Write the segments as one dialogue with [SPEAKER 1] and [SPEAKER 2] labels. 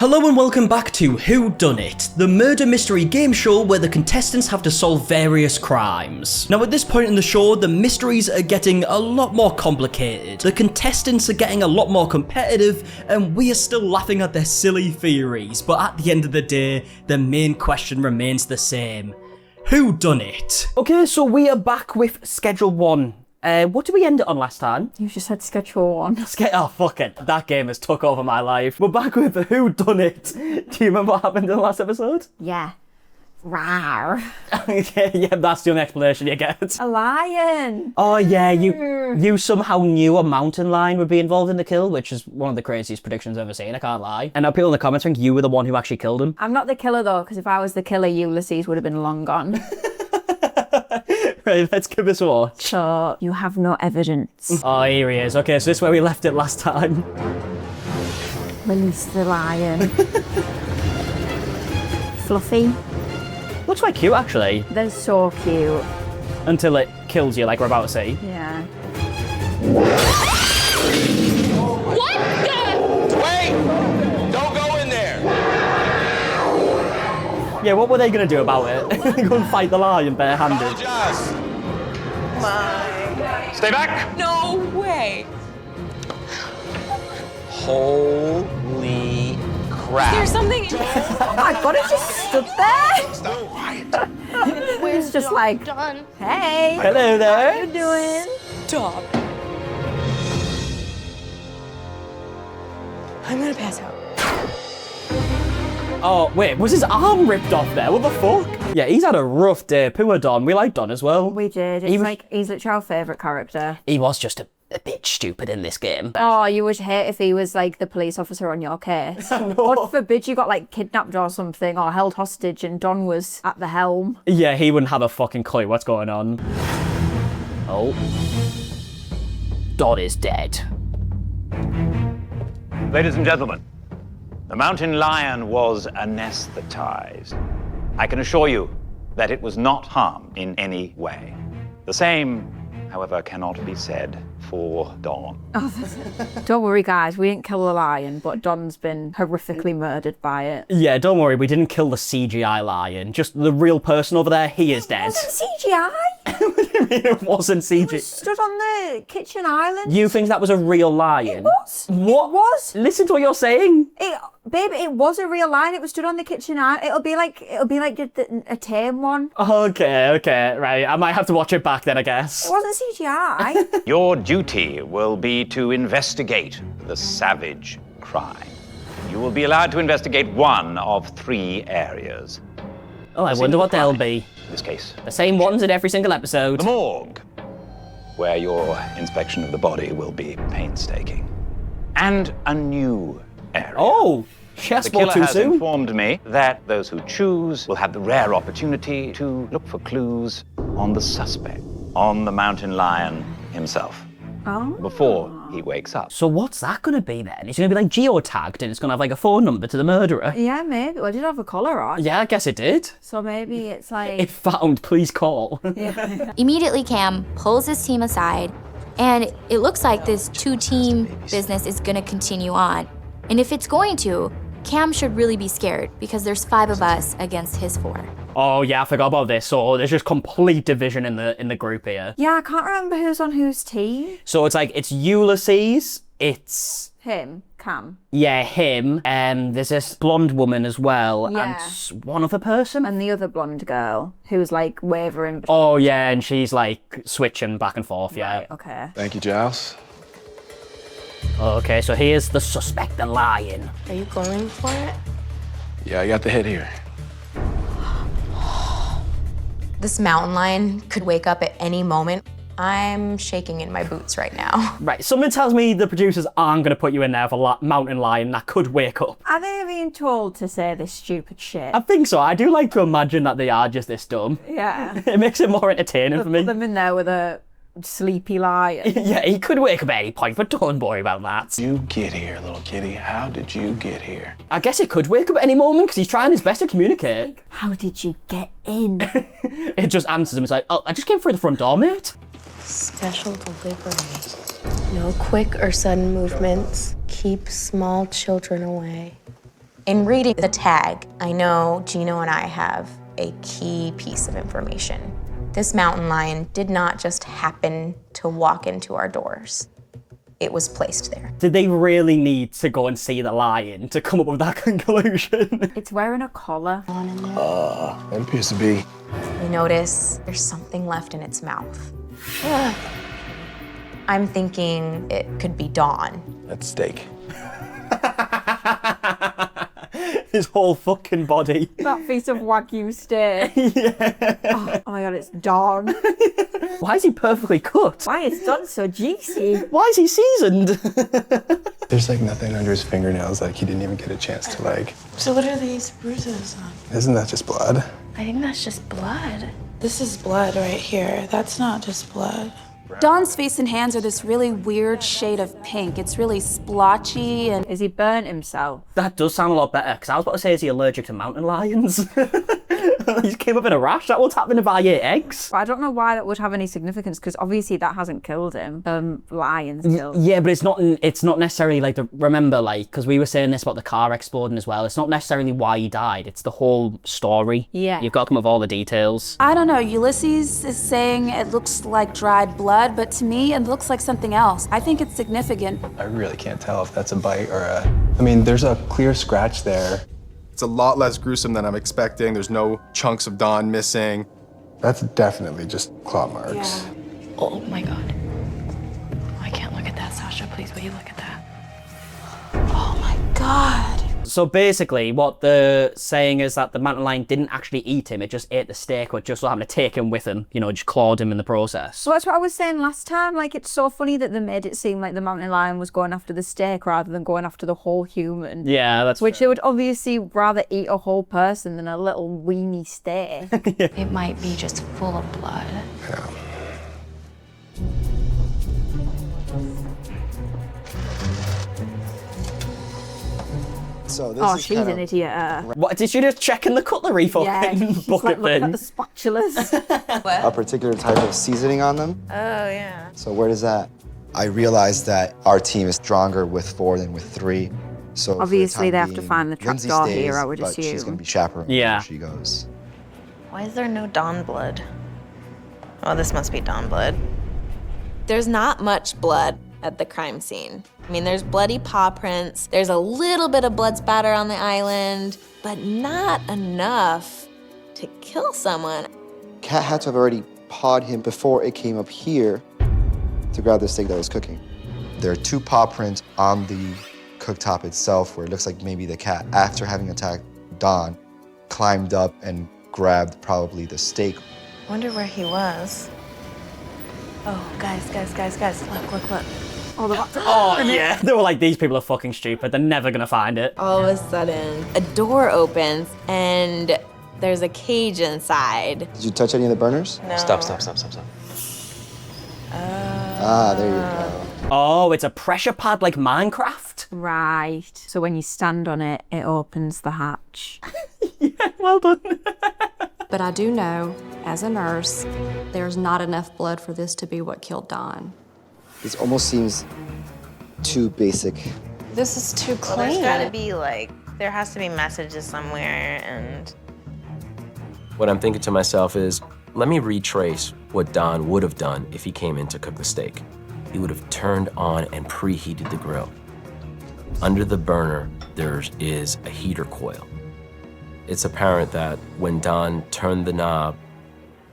[SPEAKER 1] Hello and welcome back to Whodunnit, the murder mystery game show where the contestants have to solve various crimes. Now at this point in the show, the mysteries are getting a lot more complicated, the contestants are getting a lot more competitive, and we are still laughing at their silly theories, but at the end of the day, the main question remains the same. Whodunnit? Okay, so we are back with Schedule 1. What did we end it on last time?
[SPEAKER 2] You just said Schedule 1.
[SPEAKER 1] Oh, fuck it. That game has took over my life. We're back with Whodunnit. Do you remember what happened in the last episode?
[SPEAKER 2] Yeah. Rawr.
[SPEAKER 1] Yeah, that's the only explanation you get.
[SPEAKER 2] A lion.
[SPEAKER 1] Oh, yeah, you somehow knew a mountain lion would be involved in the kill, which is one of the craziest predictions I've ever seen, I can't lie. And now people in the comments think you were the one who actually killed him.
[SPEAKER 2] I'm not the killer, though, because if I was the killer, Ulysses would have been long gone.
[SPEAKER 1] Right, let's give this a watch.
[SPEAKER 2] So, you have no evidence.
[SPEAKER 1] Oh, here he is. Okay, so this is where we left it last time.
[SPEAKER 2] Release the lion. Fluffy.
[SPEAKER 1] Looks quite cute, actually.
[SPEAKER 2] They're so cute.
[SPEAKER 1] Until it kills you, like we're about to see.
[SPEAKER 2] Yeah.
[SPEAKER 3] What the? Wait! Don't go in there!
[SPEAKER 1] Yeah, what were they going to do about it? Go and fight the lion barehanded.
[SPEAKER 3] Apologize. Stay back!
[SPEAKER 4] No way!
[SPEAKER 3] Holy crap.
[SPEAKER 4] There's something.
[SPEAKER 2] Oh my god, it just stood there!
[SPEAKER 3] Stop. Quiet.
[SPEAKER 2] It's just like, hey.
[SPEAKER 1] Hello there.
[SPEAKER 2] How you doing?
[SPEAKER 4] Stop. I'm gonna pass out.
[SPEAKER 1] Oh, wait, was his arm ripped off there? What the fuck? Yeah, he's had a rough day. Poor Don. We like Don as well.
[SPEAKER 2] We did. It's like, he's literally our favourite character.
[SPEAKER 1] He was just a bit stupid in this game.
[SPEAKER 2] Oh, you would hate if he was like the police officer on your case. God forbid you got like kidnapped or something or held hostage and Don was at the helm.
[SPEAKER 1] Yeah, he wouldn't have a fucking clue what's going on. Oh. Don is dead.
[SPEAKER 5] Ladies and gentlemen, the mountain lion was anesthetized. I can assure you that it was not harmed in any way. The same, however, cannot be said for Dawn.
[SPEAKER 2] Don't worry, guys, we didn't kill the lion, but Don's been horrifically murdered by it.
[SPEAKER 1] Yeah, don't worry, we didn't kill the CGI lion. Just the real person over there, he is dead.
[SPEAKER 2] It wasn't CGI.
[SPEAKER 1] What do you mean it wasn't CGI?
[SPEAKER 2] Stood on the kitchen island.
[SPEAKER 1] You think that was a real lion?
[SPEAKER 2] It was.
[SPEAKER 1] What?
[SPEAKER 2] It was.
[SPEAKER 1] Listen to what you're saying.
[SPEAKER 2] Babe, it was a real lion. It was stood on the kitchen island. It'll be like a tame one.
[SPEAKER 1] Okay, right. I might have to watch it back then, I guess.
[SPEAKER 2] It wasn't CGI.
[SPEAKER 5] Your duty will be to investigate the savage crime. You will be allowed to investigate one of 3 areas.
[SPEAKER 1] Oh, I wonder what they'll be.
[SPEAKER 5] In this case,
[SPEAKER 1] The same ones in every single episode.
[SPEAKER 5] the morgue, where your inspection of the body will be painstaking. And a new area.
[SPEAKER 1] Oh,
[SPEAKER 5] The
[SPEAKER 1] chessboard
[SPEAKER 5] killer
[SPEAKER 1] too
[SPEAKER 5] has
[SPEAKER 1] soon.
[SPEAKER 5] informed me that those who choose will have the rare opportunity to look for clues on the suspect, on the mountain lion himself,
[SPEAKER 2] Oh.
[SPEAKER 5] before he wakes up.
[SPEAKER 1] So what's that going to be then? It's going to be like geotagged and it's going to have like a phone number to the murderer.
[SPEAKER 2] Yeah, maybe. Well, it did have a collar on.
[SPEAKER 1] Yeah, I guess it did.
[SPEAKER 2] So maybe it's like...
[SPEAKER 1] If found, please call.
[SPEAKER 6] Immediately, Cam pulls his team aside, and it looks like this 2-team business is gonna continue on. And if it's going to, Cam should really be scared because there's 5 of us against his 4.
[SPEAKER 1] Oh yeah, I forgot about this. So there's just complete division in the group here.
[SPEAKER 2] Yeah, I can't remember who's on whose team.
[SPEAKER 1] So it's like, it's Ulysses, it's...
[SPEAKER 2] Him, Cam.
[SPEAKER 1] Yeah, him, and there's this blonde woman as well,
[SPEAKER 2] Yeah.
[SPEAKER 1] and one other person.
[SPEAKER 2] And the other blonde girl who's like wavering.
[SPEAKER 1] Oh yeah, and she's like switching back and forth, yeah.
[SPEAKER 2] Okay.
[SPEAKER 7] Thank you, Giles.
[SPEAKER 1] Okay, so here's the suspect, the lion.
[SPEAKER 4] Are you going for it?
[SPEAKER 7] Yeah, I got the hit here.
[SPEAKER 8] This mountain lion could wake up at any moment. I'm shaking in my boots right now.
[SPEAKER 1] Right, something tells me the producers aren't going to put you in there for mountain lion that could wake up.
[SPEAKER 2] Are they being told to say this stupid shit?
[SPEAKER 1] I think so. I do like to imagine that they are just this dumb.
[SPEAKER 2] Yeah.
[SPEAKER 1] It makes it more entertaining for
[SPEAKER 2] Put
[SPEAKER 1] me.
[SPEAKER 2] them in there with a sleepy lion.
[SPEAKER 1] Yeah, he could wake up at any point, but don't worry about that.
[SPEAKER 7] You get here, little kitty. How did you get here?
[SPEAKER 1] I guess he could wake up at any moment because he's trying his best to communicate.
[SPEAKER 2] How did you get in?
[SPEAKER 1] It just answers him. It's like, oh, I just came through the front door, mate.
[SPEAKER 4] Special delivery. No quick or sudden movements. Keep small children away.
[SPEAKER 8] In reading the tag, I know Gino and I have a key piece of information. This mountain lion did not just happen to walk into our doors. It was placed there.
[SPEAKER 1] Did they really need to go and see the lion to come up with that conclusion?
[SPEAKER 2] It's wearing a collar.
[SPEAKER 7] It appears to be.
[SPEAKER 8] We notice there's something left in its mouth. I'm thinking it could be Dawn.
[SPEAKER 7] That's steak.
[SPEAKER 1] His whole fucking body.
[SPEAKER 2] That piece of Wagyu steak.
[SPEAKER 1] Yeah.
[SPEAKER 2] Oh my god, it's Dawn.
[SPEAKER 1] Why is he perfectly cut?
[SPEAKER 2] Why is Dawn so juicy?
[SPEAKER 1] Why is he seasoned?
[SPEAKER 7] There's like nothing under his fingernails, like he didn't even get a chance to like.
[SPEAKER 4] So what are these bruises on?
[SPEAKER 7] Isn't that just blood?
[SPEAKER 4] I think that's just blood. This is blood right here. That's not just blood.
[SPEAKER 9] Dawn's face and hands are this really weird shade of pink. It's really splotchy and...
[SPEAKER 2] Is he burnt himself?
[SPEAKER 1] That does sound a lot better, because I was about to say, is he allergic to mountain lions? He just came up in a rash. That what's happening if I ate eggs?
[SPEAKER 2] But I don't know why that would have any significance, because obviously that hasn't killed him. Lions killed.
[SPEAKER 1] Yeah, but it's not necessarily like remember, like, because we were saying this about the car exploding as well. It's not necessarily why he died. It's the whole story.
[SPEAKER 2] Yeah.
[SPEAKER 1] You've got to come up with all the details.
[SPEAKER 9] I don't know, Ulysses is saying it looks like dried blood, but to me it looks like something else. I think it's significant.
[SPEAKER 7] I really can't tell if that's a bite or a. I mean, there's a clear scratch there.
[SPEAKER 10] It's a lot less gruesome than I'm expecting. There's no chunks of Dawn missing.
[SPEAKER 7] That's definitely just claw marks.
[SPEAKER 4] Oh my god. I can't look at that, Sasha. Please, will you look at that?
[SPEAKER 9] Oh my god.
[SPEAKER 1] So basically, what they're saying is that the mountain lion didn't actually eat him. It just ate the steak, but just so happened to take him with him. You know, just clawed him in the process.
[SPEAKER 2] So that's what I was saying last time. Like, it's so funny that they made it seem like the mountain lion was going after the steak rather than going after the whole human.
[SPEAKER 1] Yeah, that's
[SPEAKER 2] Which they would obviously rather eat a whole person than a little weeny steak.
[SPEAKER 4] It might be just full of blood.
[SPEAKER 7] Yeah.
[SPEAKER 11] So this
[SPEAKER 2] Oh,
[SPEAKER 11] is
[SPEAKER 2] she's
[SPEAKER 11] kind
[SPEAKER 2] an
[SPEAKER 11] of,
[SPEAKER 2] idiot.
[SPEAKER 1] What, did she just check in the cutlery fucking
[SPEAKER 2] Yeah, she's
[SPEAKER 1] bucket
[SPEAKER 2] like looking
[SPEAKER 1] thing?
[SPEAKER 2] at the spatulas.
[SPEAKER 11] a particular type of seasoning on them.
[SPEAKER 8] Oh, yeah.
[SPEAKER 11] So where does that? I realized that our team is stronger with 4 than with 3. So for the
[SPEAKER 2] Obviously,
[SPEAKER 11] time
[SPEAKER 2] they have to
[SPEAKER 11] being,
[SPEAKER 2] find the
[SPEAKER 11] Lindsay
[SPEAKER 2] trapdoor
[SPEAKER 11] stays,
[SPEAKER 2] here, I would
[SPEAKER 11] but she's
[SPEAKER 2] assume.
[SPEAKER 11] going to be chaperoned
[SPEAKER 1] Yeah.
[SPEAKER 11] where she goes.
[SPEAKER 8] Why is there no Dawn blood? Oh, this must be Dawn blood.
[SPEAKER 6] There's not much blood at the crime scene. I mean, there's bloody paw prints, there's a little bit of blood spatter on the island, but not enough to kill someone.
[SPEAKER 11] Cat had to have already pawed him before it came up here to grab the steak that was cooking. There are 2 paw prints on the cooktop itself where it looks like maybe the cat, after having attacked Dawn, climbed up and grabbed probably the steak.
[SPEAKER 8] Wonder where he was. Oh, guys. Look.
[SPEAKER 2] Oh, they're about to
[SPEAKER 1] Oh, yeah. They were like, these people are fucking stupid. They're never going to find it.
[SPEAKER 6] All of a sudden, a door opens and there's a cage inside.
[SPEAKER 11] Did you touch any of the burners?
[SPEAKER 8] No.
[SPEAKER 7] Stop.
[SPEAKER 11] Ah, there you go.
[SPEAKER 1] Oh, it's a pressure pad like Minecraft?
[SPEAKER 2] Right. So when you stand on it, it opens the hatch.
[SPEAKER 1] Yeah, well done.
[SPEAKER 12] But I do know, as a nurse, there's not enough blood for this to be what killed Dawn.
[SPEAKER 11] This almost seems too basic.
[SPEAKER 4] This is too
[SPEAKER 8] Well,
[SPEAKER 4] clean.
[SPEAKER 8] there's gotta be there has to be messages somewhere and...
[SPEAKER 13] What I'm thinking to myself is, let me retrace what Don would have done if he came in to cook the steak. He would have turned on and preheated the grill. Under the burner, there is a heater coil. It's apparent that when Don turned the knob,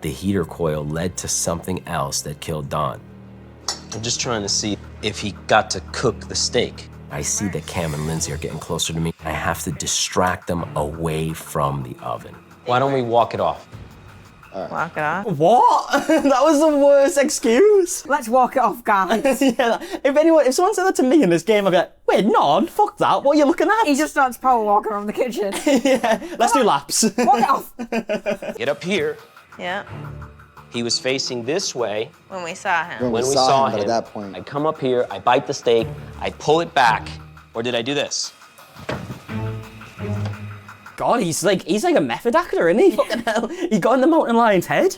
[SPEAKER 13] the heater coil led to something else that killed Don.
[SPEAKER 14] I'm just trying to see if he got to cook the steak.
[SPEAKER 13] I see that Cam and Lindsay are getting closer to me. I have to distract them away from the oven.
[SPEAKER 14] Why don't we walk it off?
[SPEAKER 8] Walk it off?
[SPEAKER 1] What? That was the worst excuse.
[SPEAKER 2] Let's walk it off, guys.
[SPEAKER 1] Yeah, if someone said that to me in this game, I'd be like, wait, no, fuck that. What are you looking at?
[SPEAKER 2] He just starts power walking around the kitchen.
[SPEAKER 1] Yeah, let's do laps.
[SPEAKER 2] Walk it off.
[SPEAKER 14] Get up here.
[SPEAKER 8] Yeah.
[SPEAKER 14] He was facing this way.
[SPEAKER 8] When we saw him.
[SPEAKER 11] When we
[SPEAKER 14] When we
[SPEAKER 11] saw
[SPEAKER 14] saw
[SPEAKER 11] him, but
[SPEAKER 14] him,
[SPEAKER 11] at that point,
[SPEAKER 14] I come up here, I bite the steak, I pull it back. Or did I do this?
[SPEAKER 1] God, he's like a method actor, isn't he? Fucking hell. He got in the mountain lion's head.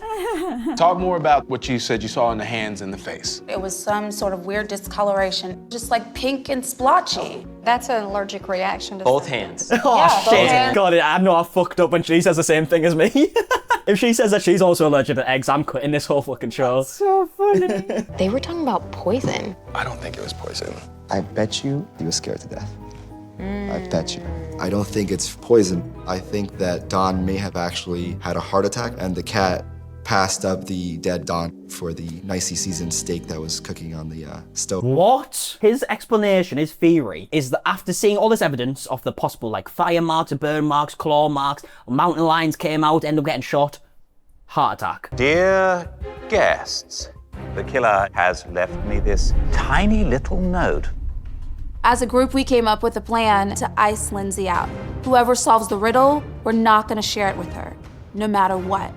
[SPEAKER 15] Talk more about what you said you saw in the hands and the face.
[SPEAKER 9] It was some sort of weird discoloration, just like pink and splotchy.
[SPEAKER 12] That's an allergic reaction to
[SPEAKER 14] Both hands.
[SPEAKER 1] Oh, shit. God, I know I fucked up when she says the same thing as me. If she says that she's also allergic to eggs, I'm quitting this whole fucking show.
[SPEAKER 2] That's so funny.
[SPEAKER 8] They were talking about poison.
[SPEAKER 7] I don't think it was poison.
[SPEAKER 11] I bet you he was scared to death. I bet you. I don't think it's poison. I think that Don may have actually had a heart attack and the cat passed up the dead Don for the nicely seasoned steak that was cooking on the stove.
[SPEAKER 1] What? His explanation, his theory, is that after seeing all this evidence of the possible like fire marks, burn marks, claw marks, mountain lions came out, ended up getting shot, heart attack.
[SPEAKER 5] Dear guests, the killer has left me this tiny little note.
[SPEAKER 9] As a group, we came up with a plan to ice Lindsay out. Whoever solves the riddle, we're not gonna share it with her, no matter what.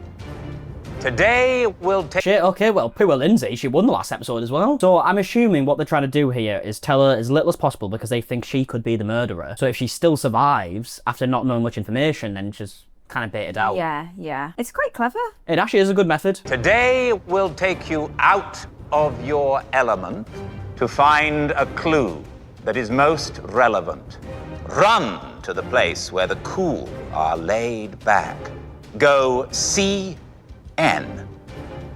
[SPEAKER 5] Today we'll take...
[SPEAKER 1] Shit, okay, well, poor Lindsay, she won the last episode as well. So I'm assuming what they're trying to do here is tell her as little as possible because they think she could be the murderer. So if she still survives after not knowing much information, then just kind of bait it out.
[SPEAKER 2] Yeah. It's quite clever.
[SPEAKER 1] It actually is a good method.
[SPEAKER 5] Today we'll take you out of your element to find a clue that is most relevant. Run to the place where the cool are laid back. Go CN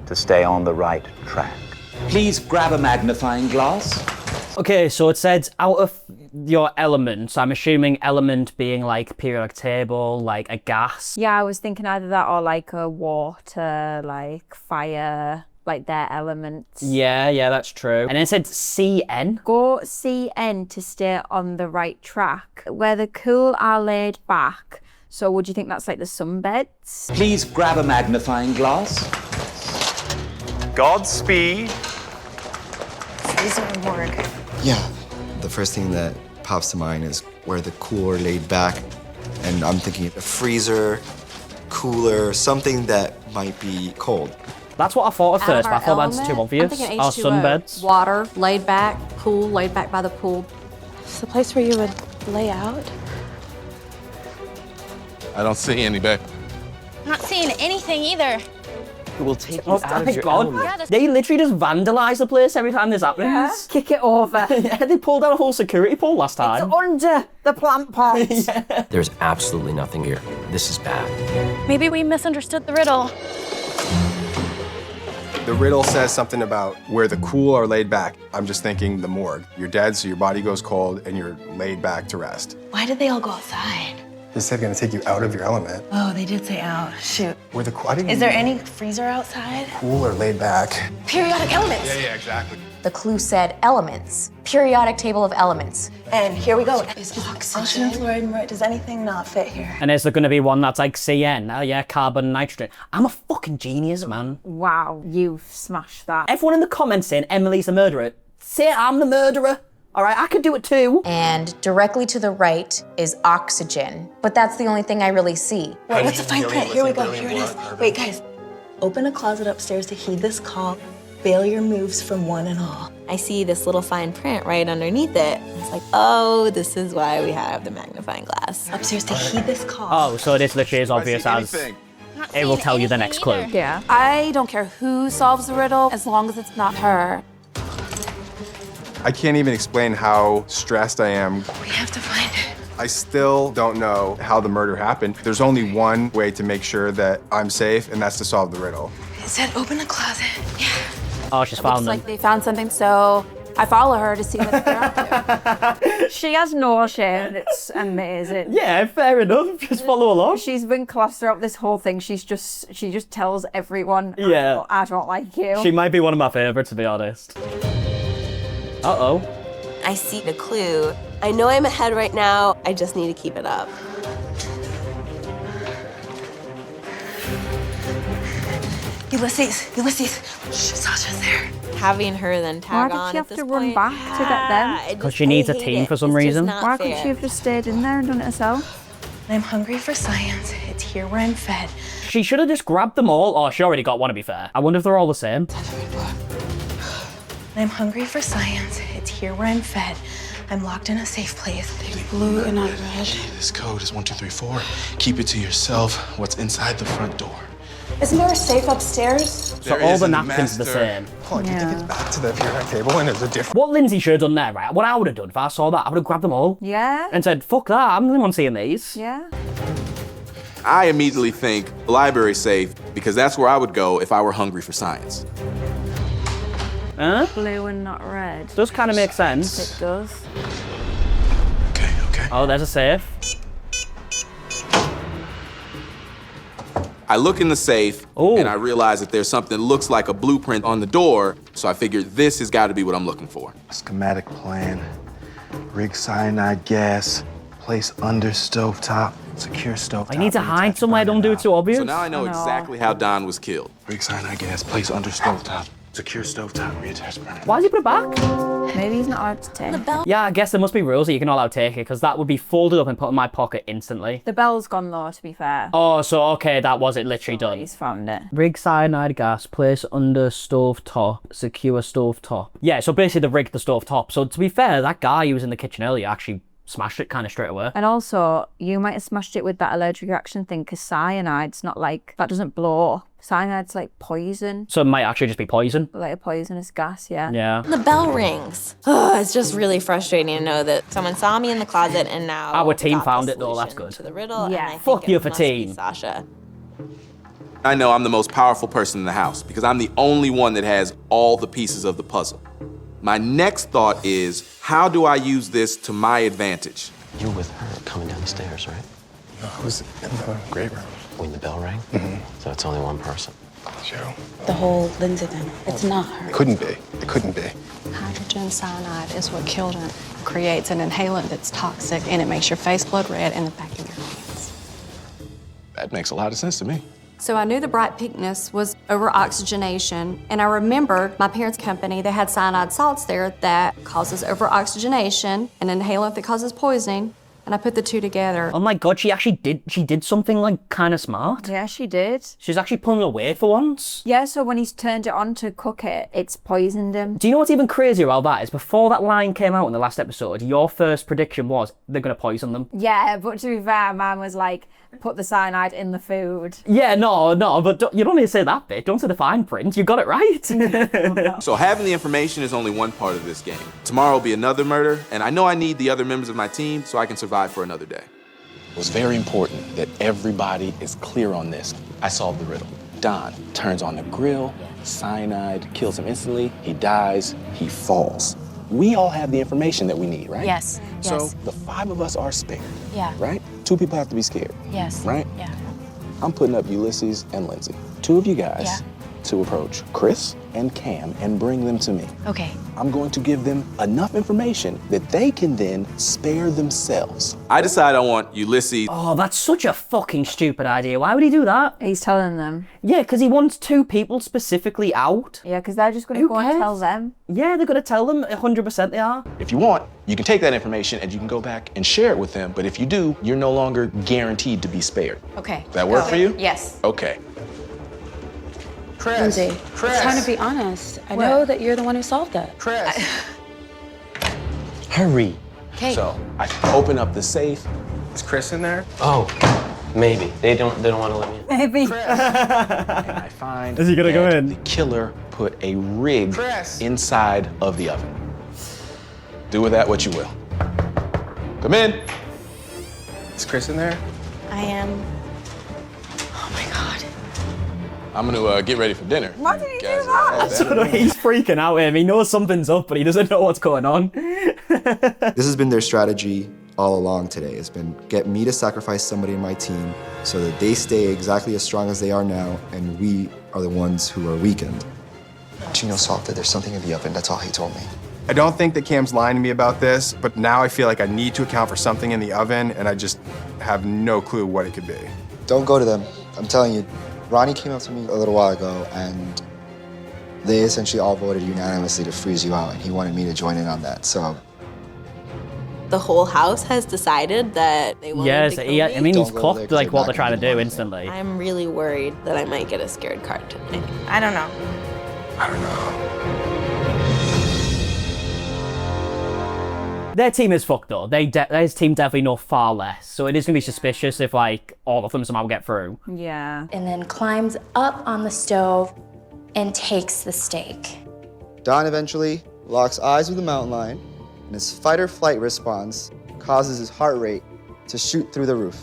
[SPEAKER 5] to stay on the right track.
[SPEAKER 16] Please grab a magnifying glass.
[SPEAKER 1] Okay, so it said out of your element, so I'm assuming element being like periodic table, like a gas.
[SPEAKER 2] Yeah, I was thinking either that or like a water, like fire, like their elements.
[SPEAKER 1] Yeah, that's true. And it said CN.
[SPEAKER 2] Go CN to stay on the right track, where the cool are laid back. So would you think that's like the sunbeds?
[SPEAKER 16] Please grab a magnifying glass.
[SPEAKER 5] Godspeed.
[SPEAKER 8] These are morgue.
[SPEAKER 11] Yeah, the first thing that pops to mind is where the cooler laid back. And I'm thinking a freezer, cooler, something that might be cold.
[SPEAKER 1] That's what I thought at first, but I thought that's too
[SPEAKER 12] I'm
[SPEAKER 1] obvious.
[SPEAKER 12] thinking
[SPEAKER 1] Our
[SPEAKER 12] H2O.
[SPEAKER 1] sunbeds.
[SPEAKER 12] Water, laid back, pool, laid back by the pool.
[SPEAKER 4] It's the place where you would lay out.
[SPEAKER 15] I don't see any, babe.
[SPEAKER 6] Not seeing anything either.
[SPEAKER 14] It will take you
[SPEAKER 1] Oh
[SPEAKER 14] out
[SPEAKER 1] my
[SPEAKER 14] of your
[SPEAKER 1] God.
[SPEAKER 14] element.
[SPEAKER 1] They literally just vandalise the place every time this happens.
[SPEAKER 2] Kick it over.
[SPEAKER 1] Yeah, they pulled out a whole security pole last
[SPEAKER 2] It's
[SPEAKER 1] time.
[SPEAKER 2] under the plant pot.
[SPEAKER 13] There's absolutely nothing here. This is bad.
[SPEAKER 6] Maybe we misunderstood the riddle.
[SPEAKER 10] The riddle says something about where the cool are laid back. I'm just thinking the morgue. You're dead, so your body goes cold, and you're laid back to rest.
[SPEAKER 4] Why did they all go outside?
[SPEAKER 7] They said gonna take you out of your element.
[SPEAKER 4] Oh, they did say out. Shoot.
[SPEAKER 7] Where the I didn't
[SPEAKER 4] Is there
[SPEAKER 7] even-
[SPEAKER 4] any freezer outside?
[SPEAKER 7] Cool or laid back?
[SPEAKER 4] Periodic elements.
[SPEAKER 10] Yeah, exactly.
[SPEAKER 8] The clue said elements. Periodic table of elements.
[SPEAKER 4] And here we go. Is oxygen, fluoride, does anything not fit here?
[SPEAKER 1] And is there going to be one that's like CN? Oh yeah, carbon, nitrogen. I'm a fucking genius, man.
[SPEAKER 2] Wow, you've smashed that.
[SPEAKER 1] Everyone in the comments saying Emily's the murderer, say I'm the murderer. All right, I could do it too.
[SPEAKER 8] And directly to the right is oxygen. But that's the only thing I really see.
[SPEAKER 4] Wait, what's the fine print? Here we go. Here it is. Wait, guys. Open a closet upstairs to heed this call. Failure moves from one and all.
[SPEAKER 17] I see this little fine print right underneath it. It's like, oh, this is why we have the magnifying glass.
[SPEAKER 4] Upstairs to heed this call.
[SPEAKER 1] Oh, so this literally is obvious as it will tell you the next clue.
[SPEAKER 2] Yeah.
[SPEAKER 9] I don't care who solves the riddle as long as it's not her.
[SPEAKER 10] I can't even explain how stressed I am.
[SPEAKER 4] We have to find it.
[SPEAKER 10] I still don't know how the murder happened. There's only one way to make sure that I'm safe, and that's to solve the riddle.
[SPEAKER 4] It said open the closet. Yeah.
[SPEAKER 1] Oh, she's
[SPEAKER 9] It
[SPEAKER 1] found
[SPEAKER 9] looks
[SPEAKER 1] them.
[SPEAKER 9] like they found something, so I follow her to see what they're up to.
[SPEAKER 2] She has no shame. It's amazing.
[SPEAKER 1] Yeah, fair enough. Just follow along.
[SPEAKER 2] She's been classed throughout this whole thing. She just tells everyone,
[SPEAKER 1] Yeah.
[SPEAKER 2] I don't like you.
[SPEAKER 1] She might be one of my favourites, to be honest. Uh-oh.
[SPEAKER 17] I see the clue. I know I'm ahead right now. I just need to keep it up.
[SPEAKER 4] Ulysses. Shh, Sasha's there.
[SPEAKER 17] Having her then
[SPEAKER 2] Why
[SPEAKER 17] tag
[SPEAKER 2] did
[SPEAKER 17] on
[SPEAKER 2] she
[SPEAKER 17] at
[SPEAKER 2] have
[SPEAKER 17] this
[SPEAKER 2] to run
[SPEAKER 17] point,
[SPEAKER 2] back to get them?
[SPEAKER 1] Because she needs a team for some reason.
[SPEAKER 2] Why couldn't she have just stayed in there and done it herself?
[SPEAKER 4] I'm hungry for science. It's here where I'm fed.
[SPEAKER 1] She should have just grabbed them all. Oh, she already got one, to be fair. I wonder if they're all the same.
[SPEAKER 4] I'm hungry for science. It's here where I'm fed. I'm locked in a safe place.
[SPEAKER 9] Blue and not red.
[SPEAKER 7] This code is 1234. Keep it to yourself. What's inside the front door?
[SPEAKER 9] Isn't there a safe upstairs?
[SPEAKER 1] So all the napkins are the same.
[SPEAKER 10] Hold on, do you think it's back to the periodic table and there's a different...
[SPEAKER 1] What Lindsay should have done there, right? What I would have done if I saw that, I would have grabbed them all.
[SPEAKER 2] Yeah.
[SPEAKER 1] And said, fuck that, I'm the only one seeing these.
[SPEAKER 2] Yeah.
[SPEAKER 15] I immediately think library safe because that's where I would go if I were hungry for science.
[SPEAKER 1] Huh?
[SPEAKER 2] Blue and not red.
[SPEAKER 1] Does kind of make sense.
[SPEAKER 2] It does.
[SPEAKER 7] Okay.
[SPEAKER 1] Oh, there's a safe.
[SPEAKER 15] I look in the safe and I realize that there's something that looks like a blueprint on the door, so I figured this has got to be what I'm looking for.
[SPEAKER 7] Schematic plan. Rig cyanide gas. Place under stovetop. Secure stovetop.
[SPEAKER 1] I need to hide somewhere, don't do it too obvious.
[SPEAKER 15] So now I know exactly how Don was killed.
[SPEAKER 7] Rig cyanide gas. Place under stovetop. Secure stovetop. Reattach burner.
[SPEAKER 1] Why did he put it back?
[SPEAKER 2] Maybe he's not allowed to take it.
[SPEAKER 1] Yeah, I guess there must be rules that you can not allow to take it, because that would be folded up and put in my pocket instantly.
[SPEAKER 2] The bell's gone though, to be fair.
[SPEAKER 1] Oh, so okay, that was it literally done.
[SPEAKER 2] He's found it.
[SPEAKER 1] Rig cyanide gas, place under stove top, secure stove top. Yeah, so basically they rigged the stove top. So to be fair, that guy who was in the kitchen earlier actually smashed it kind of straight away.
[SPEAKER 2] And also, you might have smashed it with that allergic reaction thing, because cyanide's not like, that doesn't blow. Cyanide's like poison.
[SPEAKER 1] So it might actually just be poison.
[SPEAKER 2] Like a poisonous gas, yeah.
[SPEAKER 1] Yeah.
[SPEAKER 17] The bell rings. Oh, it's just really frustrating to know that someone saw me in the closet and now
[SPEAKER 1] Our team
[SPEAKER 17] got
[SPEAKER 1] found
[SPEAKER 17] the
[SPEAKER 1] it though, that's
[SPEAKER 17] solution
[SPEAKER 1] good.
[SPEAKER 17] to the riddle.
[SPEAKER 2] Yeah.
[SPEAKER 17] And I
[SPEAKER 1] Fuck
[SPEAKER 17] think
[SPEAKER 1] you
[SPEAKER 17] it
[SPEAKER 1] for
[SPEAKER 17] must be
[SPEAKER 1] team.
[SPEAKER 17] Sasha.
[SPEAKER 15] I know I'm the most powerful person in the house because I'm the only one that has all the pieces of the puzzle. My next thought is, how do I use this to my advantage?
[SPEAKER 14] You were with her coming down the stairs, right?
[SPEAKER 7] No, I was in the great room.
[SPEAKER 14] When the bell rang? So it's only one person.
[SPEAKER 7] Joe.
[SPEAKER 9] The whole Lindsay thing. It's not her.
[SPEAKER 7] It couldn't be. It couldn't be.
[SPEAKER 12] Hydrogen cyanide is what killed her. Creates an inhalant that's toxic, and it makes your face blood red in the back of your hands.
[SPEAKER 15] That makes a lot of sense to me.
[SPEAKER 12] So I knew the bright pinkness was over oxygenation, and I remembered my parents' company, they had cyanide salts there that causes over oxygenation, an inhalant that causes poisoning, and I put the two together.
[SPEAKER 1] Oh my god, she did something like kind of smart.
[SPEAKER 2] Yeah, she did.
[SPEAKER 1] She's actually pulling away for once.
[SPEAKER 2] Yeah, so when he's turned it on to cook it, it's poisoned him.
[SPEAKER 1] Do you know what's even crazier about that is before that line came out in the last episode, your first prediction was they're going to poison them.
[SPEAKER 2] Yeah, but to be fair, man was like, put the cyanide in the food.
[SPEAKER 1] Yeah, no, but you don't need to say that bit. Don't say the fine print. You got it right.
[SPEAKER 15] So having the information is only one part of this game. Tomorrow will be another murder, and I know I need the other members of my team so I can survive for another day.
[SPEAKER 7] It was very important that everybody is clear on this. I solved the riddle. Don turns on the grill, cyanide kills him instantly, he dies, he falls. We all have the information that we need, right?
[SPEAKER 17] Yes.
[SPEAKER 7] So the 5 of us are spared,
[SPEAKER 17] Yeah.
[SPEAKER 7] right? 2 people have to be scared,
[SPEAKER 17] Yes.
[SPEAKER 7] right?
[SPEAKER 17] Yeah.
[SPEAKER 7] I'm putting up Ulysses and Lindsay. 2 of you guys
[SPEAKER 17] Yeah.
[SPEAKER 7] to approach Chris and Cam and bring them to me.
[SPEAKER 17] Okay.
[SPEAKER 7] I'm going to give them enough information that they can then spare themselves.
[SPEAKER 15] I decide I want Ulysses.
[SPEAKER 1] Oh, that's such a fucking stupid idea. Why would he do that?
[SPEAKER 2] He's telling them.
[SPEAKER 1] Yeah, because he wants 2 people specifically out.
[SPEAKER 2] Yeah, because they're just going to go and tell them.
[SPEAKER 1] Yeah, they're going to tell them, 100% they are.
[SPEAKER 7] If you want, you can take that information and you can go back and share it with them. But if you do, you're no longer guaranteed to be spared.
[SPEAKER 17] Okay.
[SPEAKER 7] Does that work for you?
[SPEAKER 17] Yes.
[SPEAKER 7] Okay.
[SPEAKER 10] Chris.
[SPEAKER 9] Lindsay,
[SPEAKER 10] Chris.
[SPEAKER 9] I'm trying to be honest. I know that you're the one who solved that.
[SPEAKER 10] Chris.
[SPEAKER 14] Hurry.
[SPEAKER 17] Okay.
[SPEAKER 7] So I open up the safe.
[SPEAKER 10] Is Chris in there?
[SPEAKER 14] Oh, maybe. They don't want to let me in.
[SPEAKER 2] Maybe.
[SPEAKER 7] And I find
[SPEAKER 1] Is he gonna go
[SPEAKER 7] that
[SPEAKER 1] in?
[SPEAKER 7] the killer put a rig
[SPEAKER 10] Chris.
[SPEAKER 7] inside of the oven. Do with that what you will. Come in.
[SPEAKER 10] Is Chris in there?
[SPEAKER 17] I am. Oh my God.
[SPEAKER 15] I'm gonna get ready for dinner.
[SPEAKER 2] Why did he do
[SPEAKER 15] Guys,
[SPEAKER 2] that?
[SPEAKER 1] So he's freaking out him. He knows something's up, but he doesn't know what's going on.
[SPEAKER 11] This has been their strategy all along today. It's been get me to sacrifice somebody in my team so that they stay exactly as strong as they are now, and we are the ones who are weakened. Gino solved it. There's something in the oven. That's all he told me.
[SPEAKER 10] I don't think that Cam's lying to me about this, but now I feel like I need to account for something in the oven, and I just have no clue what it could be.
[SPEAKER 11] Don't go to them. I'm telling you, Ronnie came up to me a little while ago, and they essentially all voted unanimously to freeze you out, and he wanted me to join in on that. So
[SPEAKER 17] The whole house has decided that they want
[SPEAKER 1] Yes,
[SPEAKER 17] to kill
[SPEAKER 1] he, I
[SPEAKER 17] me?
[SPEAKER 1] mean, he's
[SPEAKER 11] Don't go
[SPEAKER 1] clocked
[SPEAKER 11] there 'cause
[SPEAKER 1] like
[SPEAKER 11] they're
[SPEAKER 1] what
[SPEAKER 11] not
[SPEAKER 1] they're trying to
[SPEAKER 11] gonna
[SPEAKER 1] do
[SPEAKER 11] do
[SPEAKER 1] instantly.
[SPEAKER 17] I'm really worried that I might get a scared card tonight.
[SPEAKER 4] I don't know.
[SPEAKER 10] I don't know.
[SPEAKER 1] Their team is fucked though. Their team definitely know far less. So it is gonna be suspicious if like all of them somehow get through.
[SPEAKER 2] Yeah.
[SPEAKER 6] And then climbs up on the stove and takes the steak.
[SPEAKER 11] Don eventually locks eyes with the mountain lion, and his fight or flight response causes his heart rate to shoot through the roof.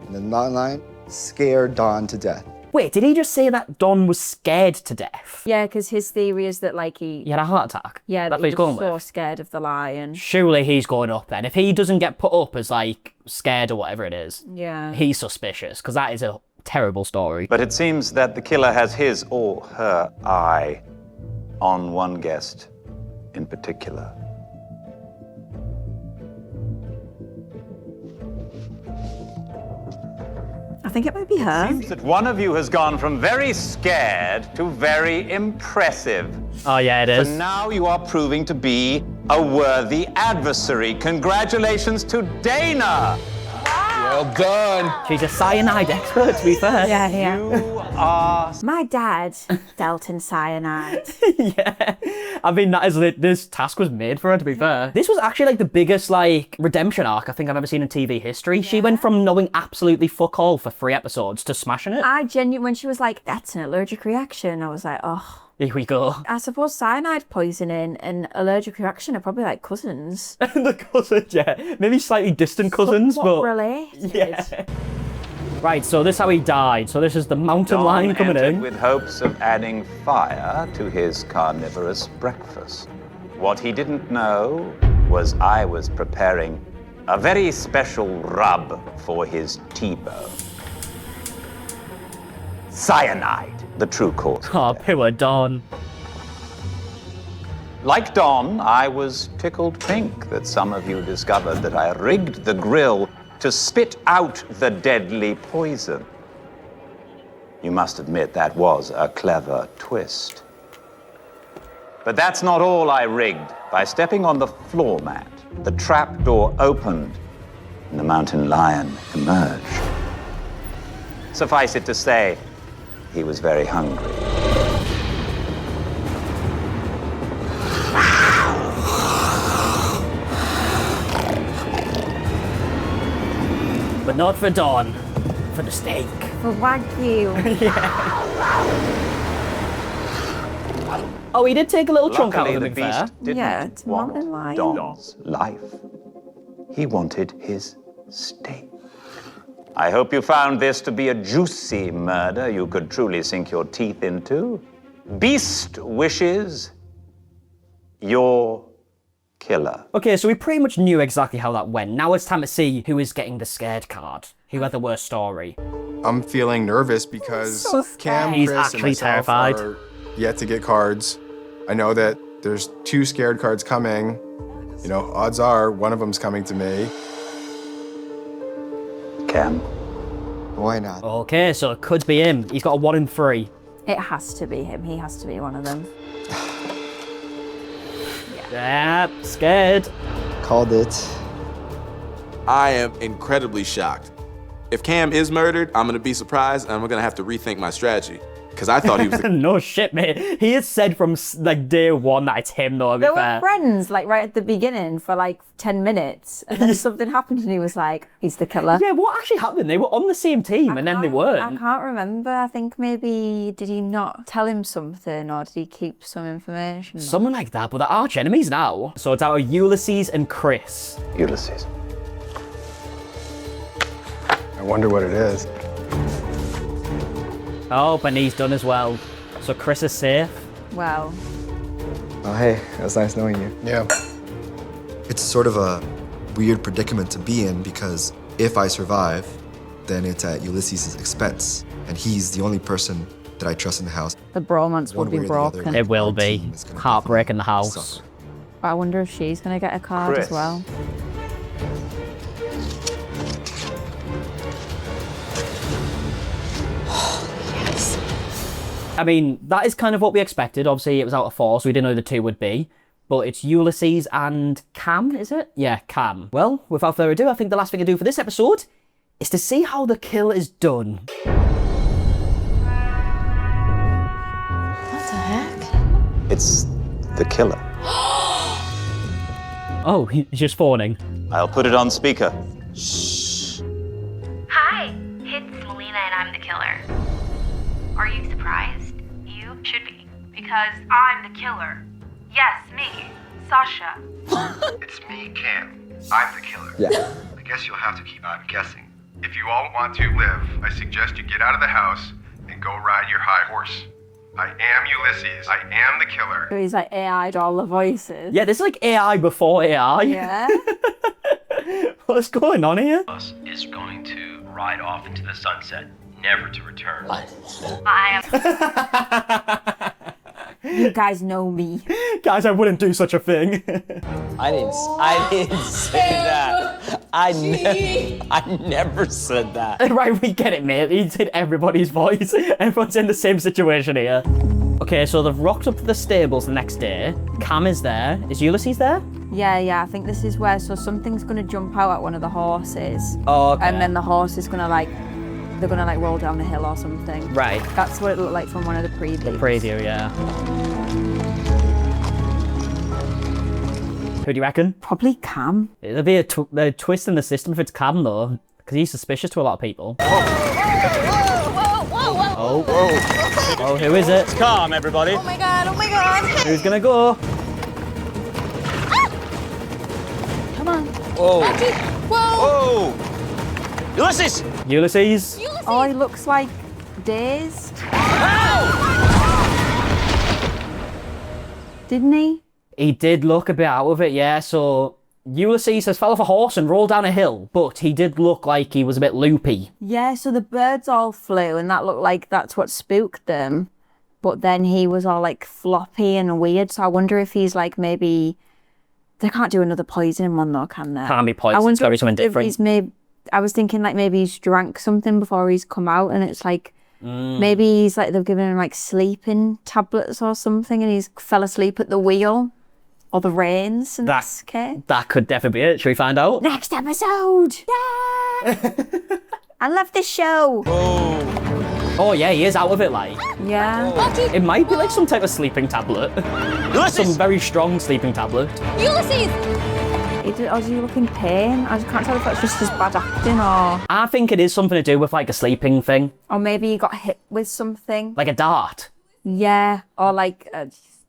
[SPEAKER 11] And the mountain lion scared Don to death.
[SPEAKER 1] Wait, did he just say that Don was scared to death?
[SPEAKER 2] Yeah, because his theory is that like he
[SPEAKER 1] had a heart attack?
[SPEAKER 2] Yeah,
[SPEAKER 1] That's
[SPEAKER 2] that
[SPEAKER 1] what
[SPEAKER 2] he
[SPEAKER 1] he's going
[SPEAKER 2] was so
[SPEAKER 1] with?
[SPEAKER 2] scared of the lion.
[SPEAKER 1] Surely he's going up then. If he doesn't get put up as like scared or whatever it is,
[SPEAKER 2] Yeah.
[SPEAKER 1] he's suspicious because that is a terrible story.
[SPEAKER 5] But it seems that the killer has his or her eye on one guest in particular.
[SPEAKER 2] I think it might be her.
[SPEAKER 5] Seems that one of you has gone from very scared to very impressive.
[SPEAKER 1] Oh yeah, it is.
[SPEAKER 5] So now you are proving to be a worthy adversary. Congratulations to Dana.
[SPEAKER 15] Well done.
[SPEAKER 1] She's a cyanide expert, to be fair.
[SPEAKER 2] Yeah.
[SPEAKER 5] You are...
[SPEAKER 2] My dad dealt in cyanide.
[SPEAKER 1] Yeah. I mean, that is this task was made for her, to be fair. This was actually like the biggest like redemption arc I think I've ever seen in TV history. She went from knowing absolutely fuck all for 3 episodes to smashing it.
[SPEAKER 2] I genuinely, when she was like, that's an allergic reaction, I was like, oh.
[SPEAKER 1] Here we go.
[SPEAKER 2] I suppose cyanide poisoning and allergic reaction are probably like cousins.
[SPEAKER 1] The cousins, yeah. Maybe slightly distant cousins,
[SPEAKER 2] Somewhat
[SPEAKER 1] but...
[SPEAKER 2] related.
[SPEAKER 1] Yeah. Right, so this is how he died. So this is the mountain lion coming
[SPEAKER 5] entered
[SPEAKER 1] in.
[SPEAKER 5] with hopes of adding fire to his carnivorous breakfast. What he didn't know was I was preparing a very special rub for his T-bone. Cyanide, the true cause.
[SPEAKER 1] Oh, poor Don.
[SPEAKER 5] Like Don, I was tickled pink that some of you discovered that I rigged the grill to spit out the deadly poison. You must admit that was a clever twist. But that's not all I rigged. By stepping on the floor mat, the trap door opened and the mountain lion emerged. Suffice it to say, he was very hungry.
[SPEAKER 1] But not for Don. For the steak.
[SPEAKER 2] For Wagyu.
[SPEAKER 1] Yeah. Oh, he did take a little chunk out
[SPEAKER 5] Luckily,
[SPEAKER 1] of
[SPEAKER 5] the
[SPEAKER 1] him, to be fair.
[SPEAKER 5] beast didn't
[SPEAKER 2] Yeah, it's a mountain lion.
[SPEAKER 5] Don's life. He wanted his steak. I hope you found this to be a juicy murder you could truly sink your teeth into. Beast wishes your killer.
[SPEAKER 1] Okay, so we pretty much knew exactly how that went. Now it's time to see who is getting the scared card. Who had the worst story.
[SPEAKER 10] I'm feeling nervous because
[SPEAKER 2] So scared.
[SPEAKER 10] Cam,
[SPEAKER 1] He's
[SPEAKER 10] Chris, and
[SPEAKER 1] actually
[SPEAKER 10] myself
[SPEAKER 1] terrified.
[SPEAKER 10] are yet to get cards. I know that there's 2 scared cards coming. You know, odds are one of them's coming to me.
[SPEAKER 5] Cam?
[SPEAKER 11] Why not?
[SPEAKER 1] Okay, so it could be him. He's got a 1 in 3.
[SPEAKER 2] It has to be him. He has to be one of them.
[SPEAKER 1] Yeah, scared.
[SPEAKER 11] Called it.
[SPEAKER 15] I am incredibly shocked. If Cam is murdered, I'm gonna be surprised and I'm gonna have to rethink my strategy. Because I thought he was the
[SPEAKER 1] No shit, mate. He has said from like day 1 that it's him, though, to be
[SPEAKER 2] They were
[SPEAKER 1] fair.
[SPEAKER 2] friends, like right at the beginning for like 10 minutes. And then something happened and he was like, he's the killer.
[SPEAKER 1] Yeah, what actually happened? They were on the same team and then they
[SPEAKER 2] I
[SPEAKER 1] weren't.
[SPEAKER 2] can't remember. I think maybe, did he not tell him something or did he keep some information?
[SPEAKER 1] Something like that, but they're arch enemies now. So it's out of Ulysses and Chris.
[SPEAKER 5] Ulysses.
[SPEAKER 10] I wonder what it is.
[SPEAKER 1] Oh, and he's done as well. So Chris is safe.
[SPEAKER 2] Well,
[SPEAKER 11] Oh, hey, it was nice knowing you.
[SPEAKER 10] Yeah.
[SPEAKER 11] It's sort of a weird predicament to be in because if I survive, then it's at Ulysses' expense. And he's the only person that I trust in the house.
[SPEAKER 2] the bromance will
[SPEAKER 11] One
[SPEAKER 2] be
[SPEAKER 11] way or the other,
[SPEAKER 2] broken.
[SPEAKER 1] It will
[SPEAKER 11] our
[SPEAKER 1] be.
[SPEAKER 11] team is gonna
[SPEAKER 1] Heartbreak in the
[SPEAKER 11] definitely
[SPEAKER 1] house.
[SPEAKER 11] suffer.
[SPEAKER 2] I wonder if she's going to get a card
[SPEAKER 5] Chris.
[SPEAKER 2] as well.
[SPEAKER 1] I mean, that is kind of what we expected. Obviously, it was out of 4, so we didn't know who the 2 would be. But it's Ulysses and Cam, is it? Yeah, Cam. Well, without further ado, I think the last thing to do for this episode is to see how the kill is done.
[SPEAKER 17] What the heck?
[SPEAKER 5] It's the killer.
[SPEAKER 1] Oh, he's just phoning.
[SPEAKER 5] I'll put it on speaker.
[SPEAKER 18] Hi, it's Melina and I'm the killer. Are you surprised? You should be, because I'm the killer. Yes, me, Sasha.
[SPEAKER 19] It's me, Cam. I'm the killer.
[SPEAKER 11] Yeah.
[SPEAKER 19] I guess you'll have to keep on guessing. If you all want to live, I suggest you get out of the house and go ride your high horse. I am Ulysses. I am the killer.
[SPEAKER 2] He's like AI'd all the voices.
[SPEAKER 1] Yeah, this is like AI before AI.
[SPEAKER 2] Yeah.
[SPEAKER 1] What's going on here?
[SPEAKER 20] Is going to ride off into the sunset, never to return.
[SPEAKER 2] You guys know me.
[SPEAKER 1] Guys, I wouldn't do such a thing.
[SPEAKER 14] I didn't say that. I never said that.
[SPEAKER 1] Right, we get it, mate. He did everybody's voice. Everyone's in the same situation here. Okay, so they've rocked up to the stables the next day. Cam is there. Is Ulysses there?
[SPEAKER 2] Yeah, I think this is where, so something's gonna jump out at one of the horses.
[SPEAKER 1] Oh, okay.
[SPEAKER 2] And then the horse is gonna they're gonna roll down the hill or something.
[SPEAKER 1] Right.
[SPEAKER 2] That's what it looked like from one of the previews.
[SPEAKER 1] The preview, yeah. Who do you reckon?
[SPEAKER 2] Probably Cam.
[SPEAKER 1] It'll be a twist in the system if it's Cam, though, because he's suspicious to a lot of people. Oh, who is it?
[SPEAKER 5] It's calm, everybody.
[SPEAKER 17] Oh my god, oh my god.
[SPEAKER 1] Who's gonna go?
[SPEAKER 2] Come on.
[SPEAKER 5] Whoa.
[SPEAKER 17] Whoa.
[SPEAKER 5] Whoa. Ulysses!
[SPEAKER 1] Ulysses?
[SPEAKER 2] Oh, he looks like dazed. Didn't he?
[SPEAKER 1] He did look a bit out of it, yeah. So Ulysses has fell off a horse and rolled down a hill, but he did look like he was a bit loopy.
[SPEAKER 2] Yeah, so the birds all flew and that looked like that's what spooked them. But then he was all like floppy and weird. So I wonder if he's like maybe... They can't do another poisoning one though, can they?
[SPEAKER 1] Can't be poison, it's gotta be something different.
[SPEAKER 2] He's I was thinking like maybe he's drank something before he's come out and it's like... Maybe he's like, they've given him like sleeping tablets or something and he's fell asleep at the wheel. Or the reins in this case.
[SPEAKER 1] That could definitely be it. Should we find out?
[SPEAKER 2] Next episode! Yeah! I love this show!
[SPEAKER 1] Oh yeah, he is out of it, like.
[SPEAKER 2] Yeah.
[SPEAKER 1] It might be like some type of sleeping tablet. Some very strong sleeping tablet.
[SPEAKER 2] Ulysses! Or does he look in pain? I just can't tell if that's just his bad acting or...
[SPEAKER 1] I think it is something to do with like a sleeping thing.
[SPEAKER 2] Or maybe he got hit with something.
[SPEAKER 1] Like a dart.
[SPEAKER 2] Yeah, or like...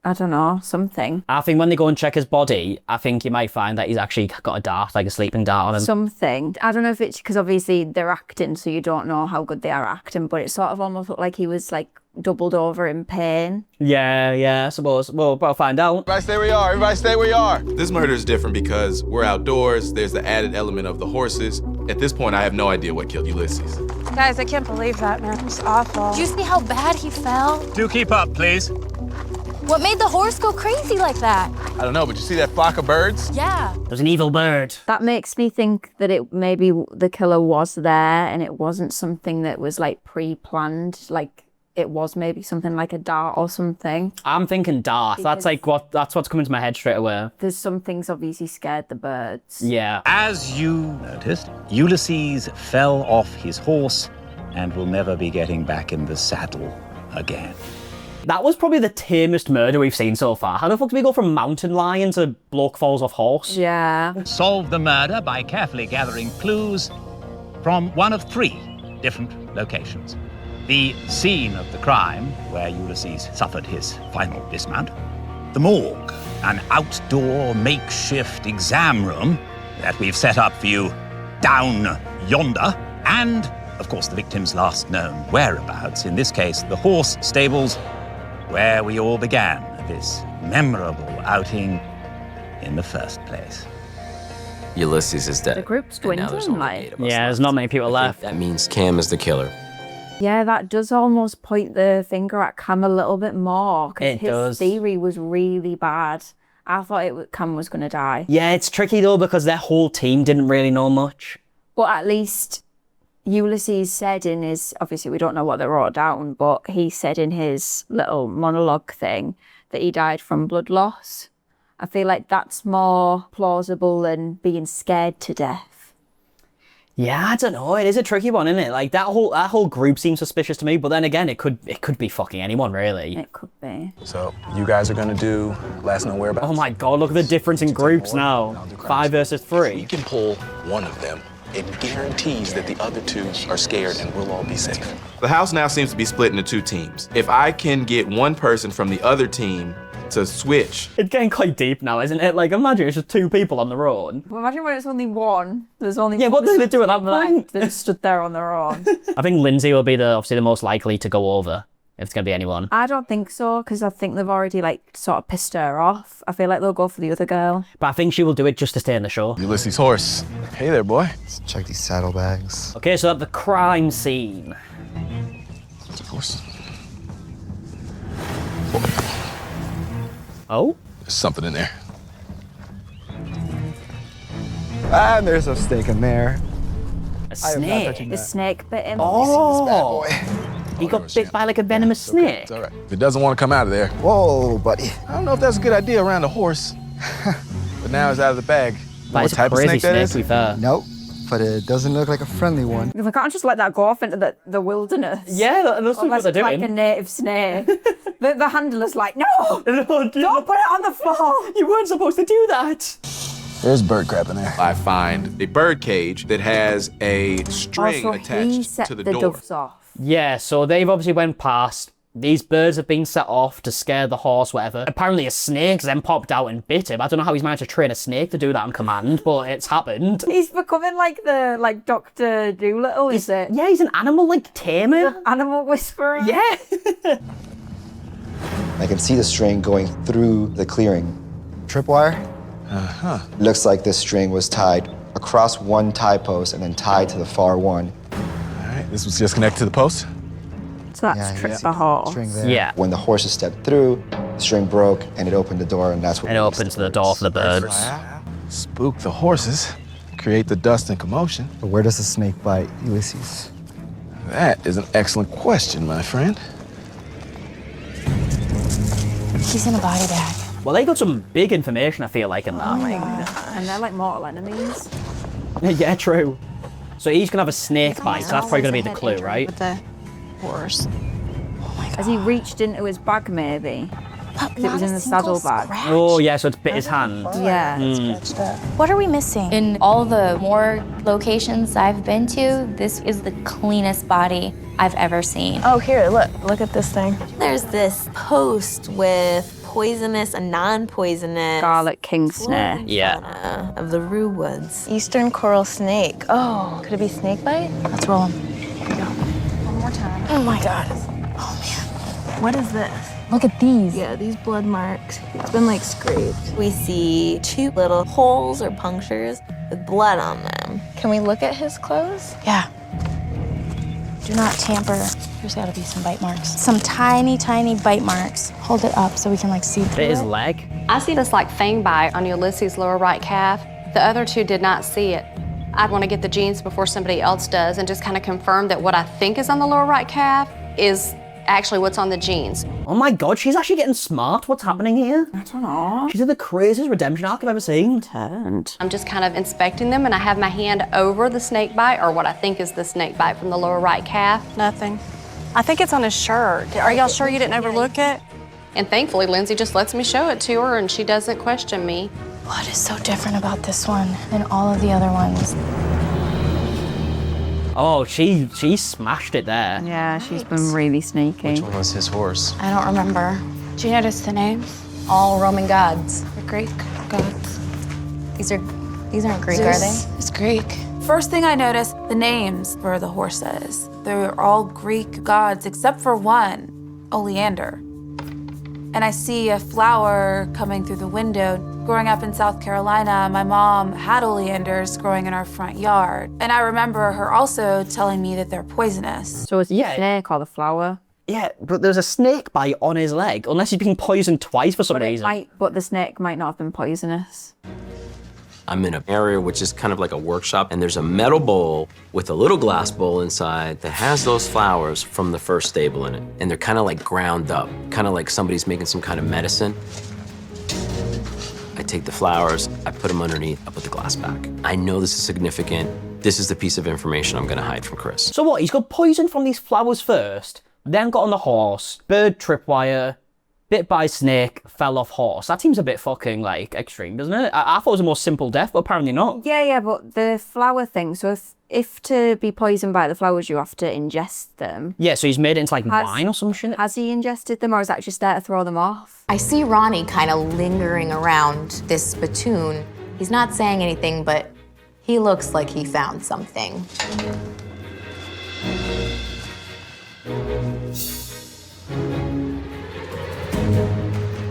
[SPEAKER 2] I don't know, something.
[SPEAKER 1] I think when they go and check his body, I think you might find that he's actually got a dart, like a sleeping dart on him.
[SPEAKER 2] Something. I don't know if it's because obviously they're acting, so you don't know how good they are acting, but it sort of almost looked like he was like doubled over in pain.
[SPEAKER 1] Yeah, I suppose. Well, we'll find out.
[SPEAKER 15] Everybody stay where you are. Everybody stay where you are. This murder is different because we're outdoors. There's the added element of the horses. At this point, I have no idea what killed Ulysses.
[SPEAKER 9] Guys, I can't believe that, man. It's awful.
[SPEAKER 6] Did you see how bad he fell?
[SPEAKER 5] Do keep up, please.
[SPEAKER 6] What made the horse go crazy like that?
[SPEAKER 15] I don't know, but you see that flock of birds?
[SPEAKER 6] Yeah.
[SPEAKER 1] There's an evil bird.
[SPEAKER 2] That makes me think that it maybe the killer was there and it wasn't something that was like pre-planned, like it was maybe something like a dart or something.
[SPEAKER 1] I'm thinking dart. That's what's coming to my head straight away.
[SPEAKER 2] There's some things obviously scared the birds.
[SPEAKER 1] Yeah.
[SPEAKER 5] As you noticed, Ulysses fell off his horse and will never be getting back in the saddle again.
[SPEAKER 1] That was probably the tamest murder we've seen so far. How the fuck do we go from mountain lion to bloke falls off horse?
[SPEAKER 2] Yeah.
[SPEAKER 5] Solve the murder by carefully gathering clues from one of 3 different locations. The scene of the crime, where Ulysses suffered his final dismount. The morgue, an outdoor makeshift exam room that we've set up for you down yonder. And, of course, the victim's last known whereabouts, in this case, the horse stables, where we all began this memorable outing in the first place.
[SPEAKER 13] Ulysses is dead.
[SPEAKER 2] The group's
[SPEAKER 13] And now there's
[SPEAKER 2] dwindling,
[SPEAKER 13] only
[SPEAKER 2] like.
[SPEAKER 13] 8 of us
[SPEAKER 1] Yeah, there's not many people left.
[SPEAKER 13] That means Cam is the killer.
[SPEAKER 2] Yeah, that does almost point the finger at Cam a little bit more. 'Cause
[SPEAKER 1] It
[SPEAKER 2] his
[SPEAKER 1] does.
[SPEAKER 2] theory was really bad. I thought Cam was going to die.
[SPEAKER 1] Yeah, it's tricky though because their whole team didn't really know much.
[SPEAKER 2] But at least Ulysses said in his, obviously we don't know what they wrote down, but he said in his little monologue thing that he died from blood loss. I feel like that's more plausible than being scared to death.
[SPEAKER 1] Yeah, I don't know. It is a tricky one, isn't it? Like that whole group seems suspicious to me, but then again, it could be fucking anyone, really.
[SPEAKER 2] It could be.
[SPEAKER 7] So you guys are gonna do last known whereabouts?
[SPEAKER 1] Oh my god, look at the difference in groups now. 5 versus 3.
[SPEAKER 7] We can pull one of them. It guarantees that the other 2 are scared and we'll all be safe.
[SPEAKER 15] The house now seems to be split into 2 teams. If I can get one person from the other team to switch.
[SPEAKER 1] It's getting quite deep now, isn't it? Like, imagine it's just 2 people on their own.
[SPEAKER 2] Well, imagine when it's only one. There's only
[SPEAKER 1] Yeah, what do they do at that point?
[SPEAKER 2] They stood there on their own.
[SPEAKER 1] I think Lindsay will be obviously the most likely to go over, if it's going to be anyone.
[SPEAKER 2] I don't think so, because I think they've already, like, sort of pissed her off. I feel like they'll go for the other girl.
[SPEAKER 1] But I think she will do it just to stay in the show.
[SPEAKER 7] Ulysses' horse. Hey there, boy.
[SPEAKER 11] Let's check these saddlebags.
[SPEAKER 1] Okay, so at the crime scene.
[SPEAKER 7] Of course.
[SPEAKER 1] Oh?
[SPEAKER 7] There's something in there.
[SPEAKER 11] And there's a snake in there.
[SPEAKER 1] A snake?
[SPEAKER 2] The snake bit him.
[SPEAKER 1] Oh! He got bit by like a venomous snake.
[SPEAKER 7] It's all right. If it doesn't want to come out of there.
[SPEAKER 11] Whoa, buddy.
[SPEAKER 7] I don't know if that's a good idea around a horse. But now it's out of the bag.
[SPEAKER 1] But
[SPEAKER 7] What
[SPEAKER 1] it's
[SPEAKER 7] type
[SPEAKER 1] a
[SPEAKER 7] of
[SPEAKER 1] crazy
[SPEAKER 7] snake that
[SPEAKER 1] snake,
[SPEAKER 7] is?
[SPEAKER 1] to be fair.
[SPEAKER 11] Nope, but it doesn't look like a friendly one.
[SPEAKER 2] They can't just let that go off into the wilderness.
[SPEAKER 1] Yeah, that's what
[SPEAKER 2] Unless
[SPEAKER 1] they're
[SPEAKER 2] it's
[SPEAKER 1] doing.
[SPEAKER 2] like a native snake. the handler's like, no, don't put it on the floor.
[SPEAKER 1] You weren't supposed to do that.
[SPEAKER 7] There's bird crap in there.
[SPEAKER 15] I find a bird cage that has a string
[SPEAKER 2] So he
[SPEAKER 15] attached
[SPEAKER 2] set
[SPEAKER 15] to the
[SPEAKER 2] the
[SPEAKER 15] door.
[SPEAKER 2] doves off.
[SPEAKER 1] Yeah, so they've obviously went past. These birds have been set off to scare the horse, whatever. Apparently a snake then popped out and bit him. I don't know how he's managed to train a snake to do that on command, but it's happened.
[SPEAKER 2] He's becoming like the Dr. Doolittle, is it?
[SPEAKER 1] Yeah, he's an animal like tamer.
[SPEAKER 2] Animal whisperer.
[SPEAKER 1] Yeah.
[SPEAKER 11] I can see the string going through the clearing. Tripwire?
[SPEAKER 7] Uh-huh.
[SPEAKER 11] Looks like this string was tied across one tie post and then tied to the far one.
[SPEAKER 7] All right, this was just connected to the post?
[SPEAKER 2] So that's
[SPEAKER 11] Yeah,
[SPEAKER 2] tripped
[SPEAKER 11] yeah.
[SPEAKER 2] the horse.
[SPEAKER 11] String there.
[SPEAKER 1] Yeah.
[SPEAKER 11] When the horses stepped through, the string broke and it opened the door, and that's what
[SPEAKER 1] And it opens the door for the birds.
[SPEAKER 7] Spook the horses, create the dust and commotion.
[SPEAKER 11] But where does the snake bite, Ulysses?
[SPEAKER 7] That is an excellent question, my friend.
[SPEAKER 6] He's in a body bag.
[SPEAKER 1] Well, they got some big information, I feel like, in that.
[SPEAKER 2] Oh my god. And they're like mortal enemies.
[SPEAKER 1] Yeah, true. So he's gonna have a snake bite, so that's probably gonna be the clue, right?
[SPEAKER 6] With the horse.
[SPEAKER 2] Has he reached into his bag, maybe? Because it was in the saddlebag.
[SPEAKER 1] Oh, yeah, so it's bit his hand.
[SPEAKER 2] Yeah.
[SPEAKER 6] What are we missing? In all the morgue locations I've been to, this is the cleanest body I've ever seen.
[SPEAKER 17] Oh, here, look at this thing. There's this post with poisonous and non-poisonous
[SPEAKER 2] Garlic king snake.
[SPEAKER 1] Yeah.
[SPEAKER 17] of the Rue Woods. Eastern coral snake. Oh, could it be snake bite?
[SPEAKER 6] Let's roll him. Here we go. One more time.
[SPEAKER 17] Oh my god. Oh man. What is this?
[SPEAKER 6] Look at these.
[SPEAKER 17] Yeah, these blood marks. It's been like scraped. We see 2 little holes or punctures with blood on them. Can we look at his clothes?
[SPEAKER 6] Yeah. Do not tamper. There's gotta be some bite marks. Some tiny, tiny bite marks. Hold it up so we can like see through
[SPEAKER 1] Bit his
[SPEAKER 6] it.
[SPEAKER 1] leg.
[SPEAKER 12] I see this like fang bite on Ulysses' lower right calf. The other 2 did not see it. I'd want to get the genes before somebody else does and just kind of confirm that what I think is on the lower right calf is actually what's on the genes.
[SPEAKER 1] Oh my god, she's actually getting smart. What's happening here?
[SPEAKER 2] I don't know.
[SPEAKER 1] She's in the craziest redemption arc I've ever seen.
[SPEAKER 2] Turned.
[SPEAKER 12] I'm just kind of inspecting them and I have my hand over the snake bite or what I think is the snake bite from the lower right calf.
[SPEAKER 21] Nothing. I think it's on his shirt. Are y'all sure you didn't overlook it?
[SPEAKER 12] And thankfully, Lindsay just lets me show it to her and she doesn't question me.
[SPEAKER 6] What is so different about this one than all of the other ones?
[SPEAKER 1] Oh, she smashed it there.
[SPEAKER 2] Yeah, she's been really sneaky.
[SPEAKER 14] Which one was his horse?
[SPEAKER 6] I don't remember. Do you notice the names?
[SPEAKER 8] All Roman gods.
[SPEAKER 6] The Greek gods.
[SPEAKER 8] These aren't Greek, are they?
[SPEAKER 6] It's Greek.
[SPEAKER 9] First thing I noticed, the names for the horses. They're all Greek gods except for one, Oleander. And I see a flower coming through the window. Growing up in South Carolina, my mom had oleanders growing in our front yard. And I remember her also telling me that they're poisonous.
[SPEAKER 2] So it's the snake or the flower?
[SPEAKER 1] Yeah, but there's a snake bite on his leg, unless he's been poisoned twice for some reason.
[SPEAKER 2] But the snake might not have been poisonous.
[SPEAKER 13] I'm in an area which is kind of like a workshop, and there's a metal bowl with a little glass bowl inside that has those flowers from the first stable in it. And they're kind of like ground up, kind of like somebody's making some kind of medicine. I take the flowers, I put them underneath, I put the glass back. I know this is significant. This is the piece of information I'm gonna hide from Chris.
[SPEAKER 1] So what, he's got poison from these flowers first, then got on the horse, bird tripwire, bit by snake, fell off horse. That seems a bit fucking, like, extreme, doesn't it? I thought it was a more simple death, but apparently not.
[SPEAKER 2] Yeah, but the flower thing, so if to be poisoned by the flowers, you have to ingest them.
[SPEAKER 1] Yeah, so he's made it into, like, wine or some shit?
[SPEAKER 2] Has he ingested them, or is that just there to throw them off?
[SPEAKER 8] I see Ronnie kind of lingering around this spittoon. He's not saying anything, but he looks like he found something.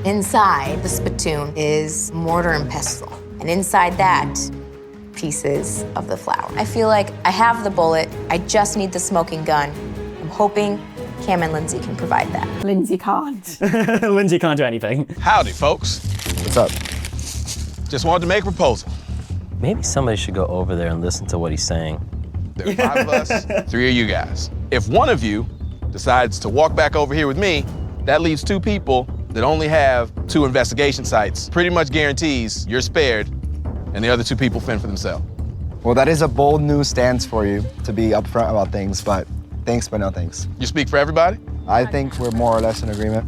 [SPEAKER 8] Inside the spittoon is mortar and pestle, and inside that, pieces of the flour. I feel like I have the bullet, I just need the smoking gun. I'm hoping Cam and Lindsay can provide that.
[SPEAKER 2] Lindsay can't.
[SPEAKER 1] Lindsay can't do anything.
[SPEAKER 15] Howdy, folks.
[SPEAKER 11] What's up?
[SPEAKER 15] Just wanted to make a proposal.
[SPEAKER 14] Maybe somebody should go over there and listen to what he's saying.
[SPEAKER 15] There are 5 of us, 3 of you guys. If one of you decides to walk back over here with me, that leaves 2 people that only have 2 investigation sites. Pretty much guarantees you're spared, and the other 2 people fend for themselves.
[SPEAKER 11] Well, that is a bold new stance for you, to be upfront about things, but thanks, but no thanks.
[SPEAKER 15] You speak for everybody?
[SPEAKER 11] I think we're more or less in agreement.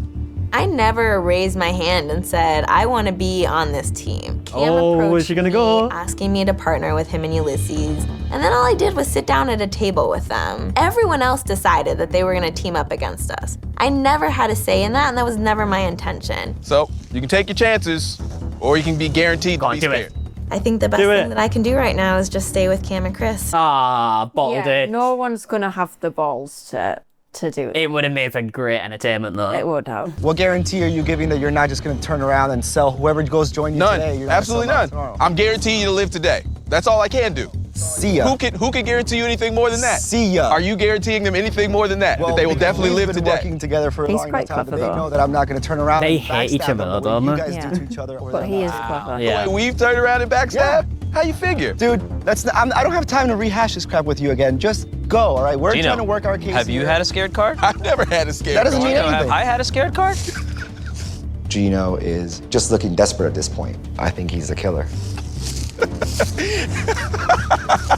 [SPEAKER 17] I never raised my hand and said, I want to be on this team. Cam
[SPEAKER 1] where's she gonna go?
[SPEAKER 17] Asking me to partner with him and Ulysses. And then all I did was sit down at a table with them. Everyone else decided that they were going to team up against us. I never had a say in that, and that was never my intention.
[SPEAKER 15] So, you can take your chances, or you can be guaranteed to be spared.
[SPEAKER 17] I think the best thing that I can do right now is just stay with Cam and Chris.
[SPEAKER 1] Ah, bottled it.
[SPEAKER 2] No one's gonna have the balls to do it.
[SPEAKER 1] It would have made for great entertainment, though.
[SPEAKER 2] It would have.
[SPEAKER 11] What guarantee are you giving that you're not just gonna turn around and sell whoever goes join you
[SPEAKER 15] None.
[SPEAKER 11] today? You're
[SPEAKER 15] Absolutely none. I'm guaranteeing you to live today. That's all I can do.
[SPEAKER 11] See ya.
[SPEAKER 15] Who can guarantee you anything more than that?
[SPEAKER 11] See ya.
[SPEAKER 15] Are you guaranteeing them anything more than that?
[SPEAKER 11] Well,
[SPEAKER 15] that they will definitely live
[SPEAKER 11] we've been
[SPEAKER 15] today?
[SPEAKER 11] working together for a
[SPEAKER 2] He's
[SPEAKER 11] long
[SPEAKER 2] quite
[SPEAKER 11] time.
[SPEAKER 2] clever,
[SPEAKER 11] They
[SPEAKER 2] though.
[SPEAKER 11] know that I'm not gonna turn around.
[SPEAKER 1] They
[SPEAKER 11] and
[SPEAKER 1] hate each
[SPEAKER 11] backstab
[SPEAKER 1] other,
[SPEAKER 11] them,
[SPEAKER 1] don't
[SPEAKER 11] but
[SPEAKER 1] they?
[SPEAKER 11] what you guys do to each other.
[SPEAKER 2] But he is clever.
[SPEAKER 1] Yeah.
[SPEAKER 15] The way we've turned around and backstab? How you figure?
[SPEAKER 11] Dude, I don't have time to rehash this crap with you again. Just go, all right? We're
[SPEAKER 14] Gino,
[SPEAKER 11] trying to work our case
[SPEAKER 14] have you
[SPEAKER 11] here.
[SPEAKER 14] had a scared card?
[SPEAKER 15] I've never had a scared
[SPEAKER 11] That doesn't
[SPEAKER 15] card.
[SPEAKER 11] mean anything.
[SPEAKER 14] I had a scared card?
[SPEAKER 11] Gino is just looking desperate at this point. I think he's the killer.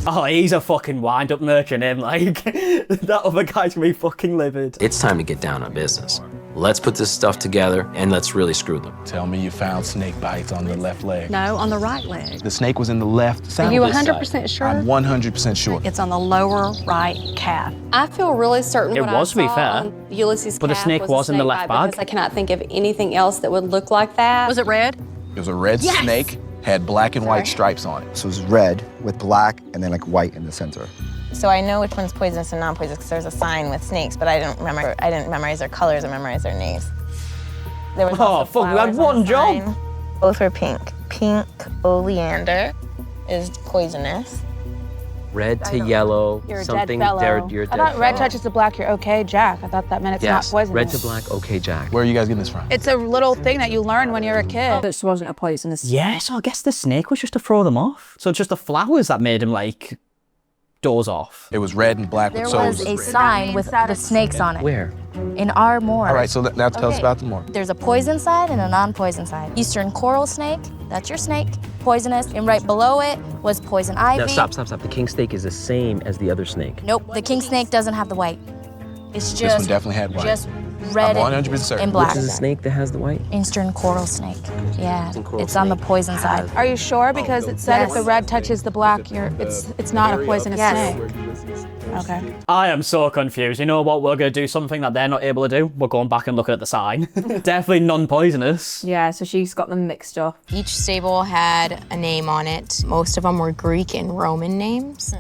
[SPEAKER 1] Oh, he's a fucking wind-up merchant, him. Like, that other guy's gonna be fucking livid.
[SPEAKER 13] It's time to get down on business. Let's put this stuff together and let's really screw them.
[SPEAKER 15] Tell me you found snake bites on the left leg.
[SPEAKER 12] No, on the right leg.
[SPEAKER 15] The snake was in the left side.
[SPEAKER 12] Are you
[SPEAKER 15] of this
[SPEAKER 12] 100%
[SPEAKER 15] side.
[SPEAKER 12] sure?
[SPEAKER 15] I'm 100% sure.
[SPEAKER 12] It's on the lower right calf. I feel really certain
[SPEAKER 1] It
[SPEAKER 12] what
[SPEAKER 1] was,
[SPEAKER 12] I
[SPEAKER 1] to be
[SPEAKER 12] saw
[SPEAKER 1] fair.
[SPEAKER 12] on Ulysses'
[SPEAKER 1] But the
[SPEAKER 12] calf
[SPEAKER 1] snake was
[SPEAKER 12] a
[SPEAKER 1] in the
[SPEAKER 12] snake
[SPEAKER 1] left
[SPEAKER 12] bite
[SPEAKER 1] bag.
[SPEAKER 12] because I cannot think of anything else that would look like that. Was it red?
[SPEAKER 15] It was a red snake, had black and white stripes on it.
[SPEAKER 11] So it was red with black and then like white in the center.
[SPEAKER 17] So I know which one's poisonous and non-poisonous because there's a sign with snakes, but I didn't memorize their colors or memorize their names. There was also
[SPEAKER 1] fuck, we had
[SPEAKER 17] flowers on
[SPEAKER 1] one
[SPEAKER 17] the
[SPEAKER 1] job.
[SPEAKER 17] sign. Both were pink. Pink oleander is poisonous.
[SPEAKER 13] Red to yellow,
[SPEAKER 9] You're a
[SPEAKER 13] something.
[SPEAKER 9] dead fellow.
[SPEAKER 13] You're a
[SPEAKER 9] I
[SPEAKER 13] dead
[SPEAKER 9] thought red
[SPEAKER 13] fellow.
[SPEAKER 9] touches to black, you're okay, Jack. I thought that meant it's not
[SPEAKER 13] Yes,
[SPEAKER 9] poisonous.
[SPEAKER 13] red to black, okay, Jack.
[SPEAKER 15] Where are you guys getting this from?
[SPEAKER 9] It's a little thing that you learn when you're a kid.
[SPEAKER 2] This wasn't a poisonous.
[SPEAKER 1] Yeah, so I guess the snake was just to throw them off. So it's just the flowers that made him, like, doze off.
[SPEAKER 15] It was red and black
[SPEAKER 6] There
[SPEAKER 15] with
[SPEAKER 6] was
[SPEAKER 15] souls.
[SPEAKER 6] a sign with the snakes on it.
[SPEAKER 13] Where?
[SPEAKER 6] In our morgue.
[SPEAKER 15] All right, so now tell us
[SPEAKER 6] Okay.
[SPEAKER 15] about the morgue.
[SPEAKER 6] There's a poison side and a non-poison side. Eastern coral snake, that's your snake, poisonous. And right below it was poison ivy.
[SPEAKER 14] No, stop. The king snake is the same as the other snake.
[SPEAKER 6] Nope, the king snake doesn't have the white. It's just
[SPEAKER 15] This one definitely had white.
[SPEAKER 6] just red
[SPEAKER 15] I'm 100% certain.
[SPEAKER 6] and black.
[SPEAKER 14] Which is the snake that has the white?
[SPEAKER 6] Eastern coral snake. Yeah,
[SPEAKER 14] Eastern coral
[SPEAKER 6] it's on the
[SPEAKER 14] snake
[SPEAKER 6] poison side.
[SPEAKER 9] Are you sure? Because it said if the red touches the black, it's not a poisonous snake. Okay.
[SPEAKER 1] I am so confused. You know what? We're going to do something that they're not able to do. We're going back and looking at the sign. Definitely non-poisonous.
[SPEAKER 2] Yeah, so she's got them mixed up.
[SPEAKER 8] Each stable had a name on it. Most of them were Greek and Roman names.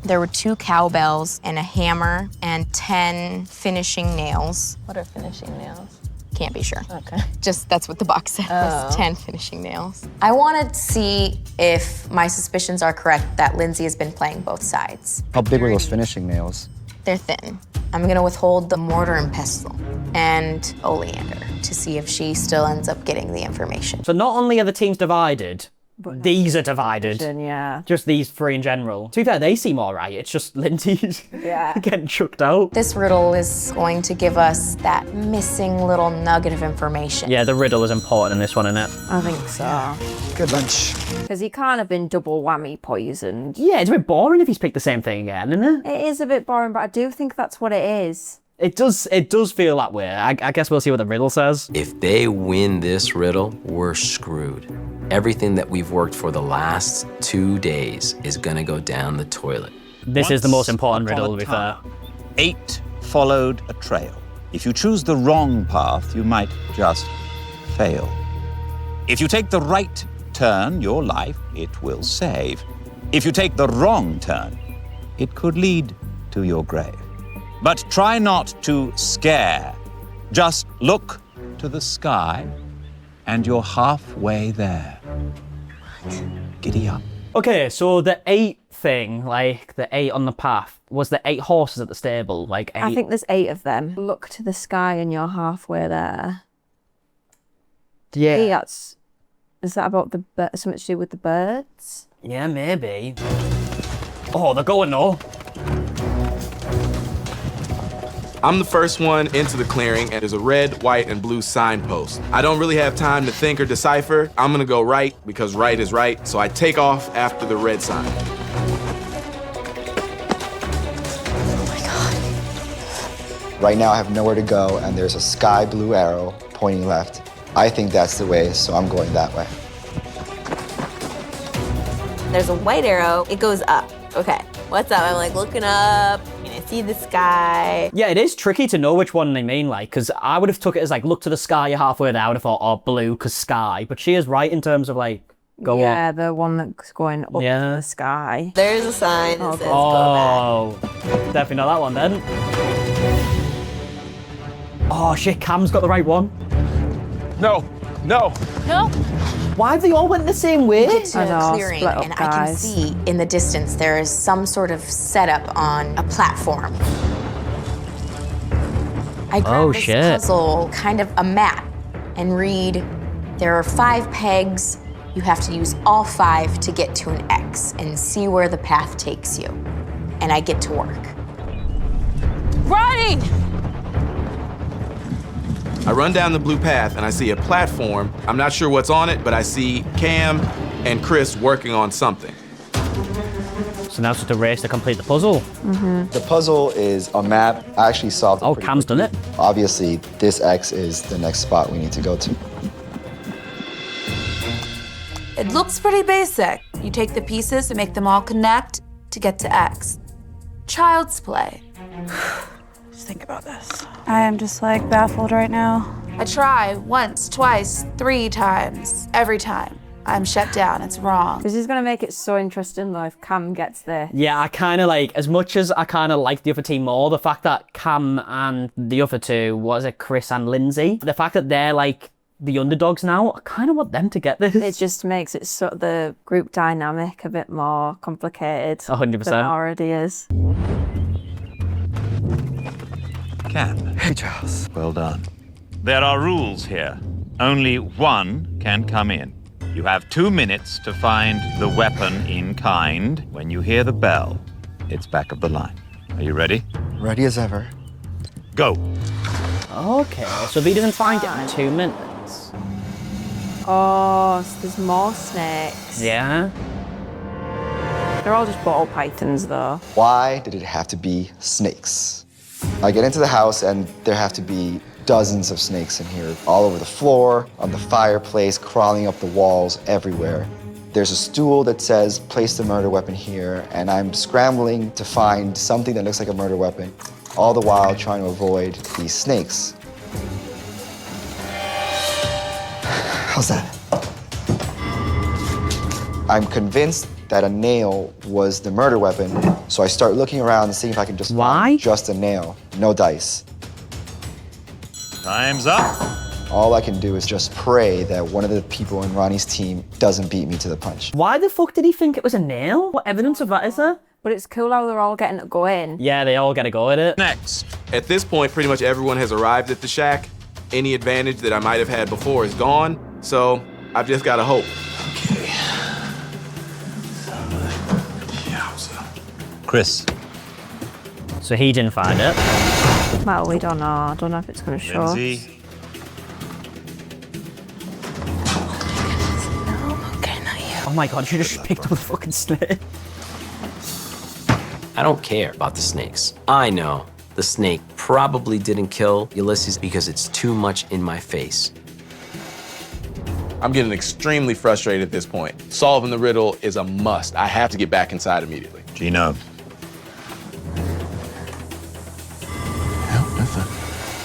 [SPEAKER 8] There were 2 cowbells and a hammer and 10 finishing nails. What are finishing nails? Can't be sure. Okay. Just that's what the box said was 10 finishing nails. I want to see if my suspicions are correct that Lindsay has been playing both sides.
[SPEAKER 11] How big were those finishing nails?
[SPEAKER 8] They're thin. I'm gonna withhold the mortar and pestle and oleander to see if she still ends up getting the information.
[SPEAKER 1] So not only are the teams divided, these are divided.
[SPEAKER 2] Yeah.
[SPEAKER 1] Just these three in general. To be fair, they seem all right. It's just Lindsay's getting chucked out.
[SPEAKER 8] This riddle is going to give us that missing little nugget of information.
[SPEAKER 1] Yeah, the riddle is important in this one, isn't it?
[SPEAKER 2] I think so.
[SPEAKER 11] Good lunch.
[SPEAKER 2] Because he can't have been double whammy poisoned.
[SPEAKER 1] Yeah, it's a bit boring if he's picked the same thing again, isn't it?
[SPEAKER 2] It is a bit boring, but I do think that's what it is.
[SPEAKER 1] It does feel that way. I guess we'll see what the riddle says.
[SPEAKER 13] If they win this riddle, we're screwed. Everything that we've worked for the last 2 days is gonna go down the toilet.
[SPEAKER 1] This is the most important riddle, to be fair.
[SPEAKER 5] 8 followed a trail. If you choose the wrong path, you might just fail. If you take the right turn, your life, it will save. If you take the wrong turn, it could lead to your grave. But try not to scare. Just look to the sky and you're halfway there. Giddy up.
[SPEAKER 1] Okay, so the 8 thing, like the 8 on the path, was the 8 horses at the stable, like 8?
[SPEAKER 2] I think there's 8 of them. Look to the sky and you're halfway there.
[SPEAKER 1] Yeah.
[SPEAKER 2] Hey, is that about something to do with the birds?
[SPEAKER 1] Yeah, maybe. Oh, they're going though.
[SPEAKER 15] I'm the first one into the clearing, and there's a red, white, and blue signpost. I don't really have time to think or decipher. I'm gonna go right because right is right, so I take off after the red sign.
[SPEAKER 11] Right now I have nowhere to go, and there's a sky blue arrow pointing left. I think that's the way, so I'm going that way.
[SPEAKER 17] There's a white arrow, it goes up. Okay, what's up? I'm like looking up, and I see the sky.
[SPEAKER 1] Yeah, it is tricky to know which one they mean, like, because I would have took it as like, look to the sky, you're halfway there. I would have thought, oh, blue, because sky. But she is right in terms of like, go up.
[SPEAKER 2] Yeah, the one that's going up to the sky.
[SPEAKER 17] There's a sign that says
[SPEAKER 1] Oh, definitely not that one then. Oh shit, Cam's got the right one.
[SPEAKER 15] No.
[SPEAKER 9] No.
[SPEAKER 1] Why have they all went the same way?
[SPEAKER 8] We get to a clearing, and I can see in the distance there is some sort of setup on a platform. I grab this puzzle, kind of a map, and read, there are 5 pegs. You have to use all 5 to get to an X and see where the path takes you. And I get to work.
[SPEAKER 9] Running!
[SPEAKER 15] I run down the blue path and I see a platform. I'm not sure what's on it, but I see Cam and Chris working on something.
[SPEAKER 1] So now it's just a race to complete the puzzle.
[SPEAKER 11] The puzzle is a map. I actually solved it.
[SPEAKER 1] Oh, Cam's done it.
[SPEAKER 11] Obviously, this X is the next spot we need to go to.
[SPEAKER 9] It looks pretty basic. You take the pieces and make them all connect to get to X. Child's play.
[SPEAKER 21] Just think about this. I am just like baffled right now.
[SPEAKER 9] I try once, twice, 3 times. Every time, I'm shut down. It's wrong.
[SPEAKER 2] This is going to make it so interesting though if Cam gets there.
[SPEAKER 1] Yeah, I kind of like, as much as I kind of like the other team more, the fact that Cam and the other two, what is it, Chris and Lindsay, the fact that they're like the underdogs now, I kind of want them to get this.
[SPEAKER 2] It just makes it so the group dynamic a bit more complicated
[SPEAKER 1] 100%.
[SPEAKER 2] than it already is.
[SPEAKER 5] Cam.
[SPEAKER 11] Hey, Charles.
[SPEAKER 5] Well done. There are rules here. Only one can come in. You have 2 minutes to find the weapon in kind. When you hear the bell, it's back of the line. Are you ready?
[SPEAKER 11] Ready as ever.
[SPEAKER 5] Go.
[SPEAKER 1] Okay, so if he doesn't find it in 2 minutes.
[SPEAKER 2] Oh, so there's more snakes.
[SPEAKER 1] Yeah.
[SPEAKER 2] They're all just bottle pythons though.
[SPEAKER 11] Why did it have to be snakes? I get into the house and there have to be dozens of snakes in here, all over the floor, on the fireplace, crawling up the walls, everywhere. There's a stool that says, place the murder weapon here, and I'm scrambling to find something that looks like a murder weapon, all the while trying to avoid these snakes. How's that? I'm convinced that a nail was the murder weapon, so I start looking around and seeing if I can just find just a nail, no dice.
[SPEAKER 5] Time's up.
[SPEAKER 11] All I can do is just pray that one of the people in Ronnie's team doesn't beat me to the punch.
[SPEAKER 1] Why the fuck did he think it was a nail? What evidence of that is there?
[SPEAKER 2] But it's cool how they're all getting to go in.
[SPEAKER 1] Yeah, they all get to go at it.
[SPEAKER 5] Next.
[SPEAKER 15] At this point, pretty much everyone has arrived at the shack. Any advantage that I might have had before is gone, so I've just got to hope.
[SPEAKER 7] Okay,
[SPEAKER 5] Chris.
[SPEAKER 1] So he didn't find it.
[SPEAKER 2] Well, we don't know. I don't know if it's going to show.
[SPEAKER 5] Lindsay.
[SPEAKER 1] Oh my god, you just picked up the fucking snake.
[SPEAKER 13] I don't care about the snakes. I know the snake probably didn't kill Ulysses because it's too much in my face.
[SPEAKER 15] I'm getting extremely frustrated at this point. Solving the riddle is a must. I have to get back inside immediately.
[SPEAKER 5] Gino.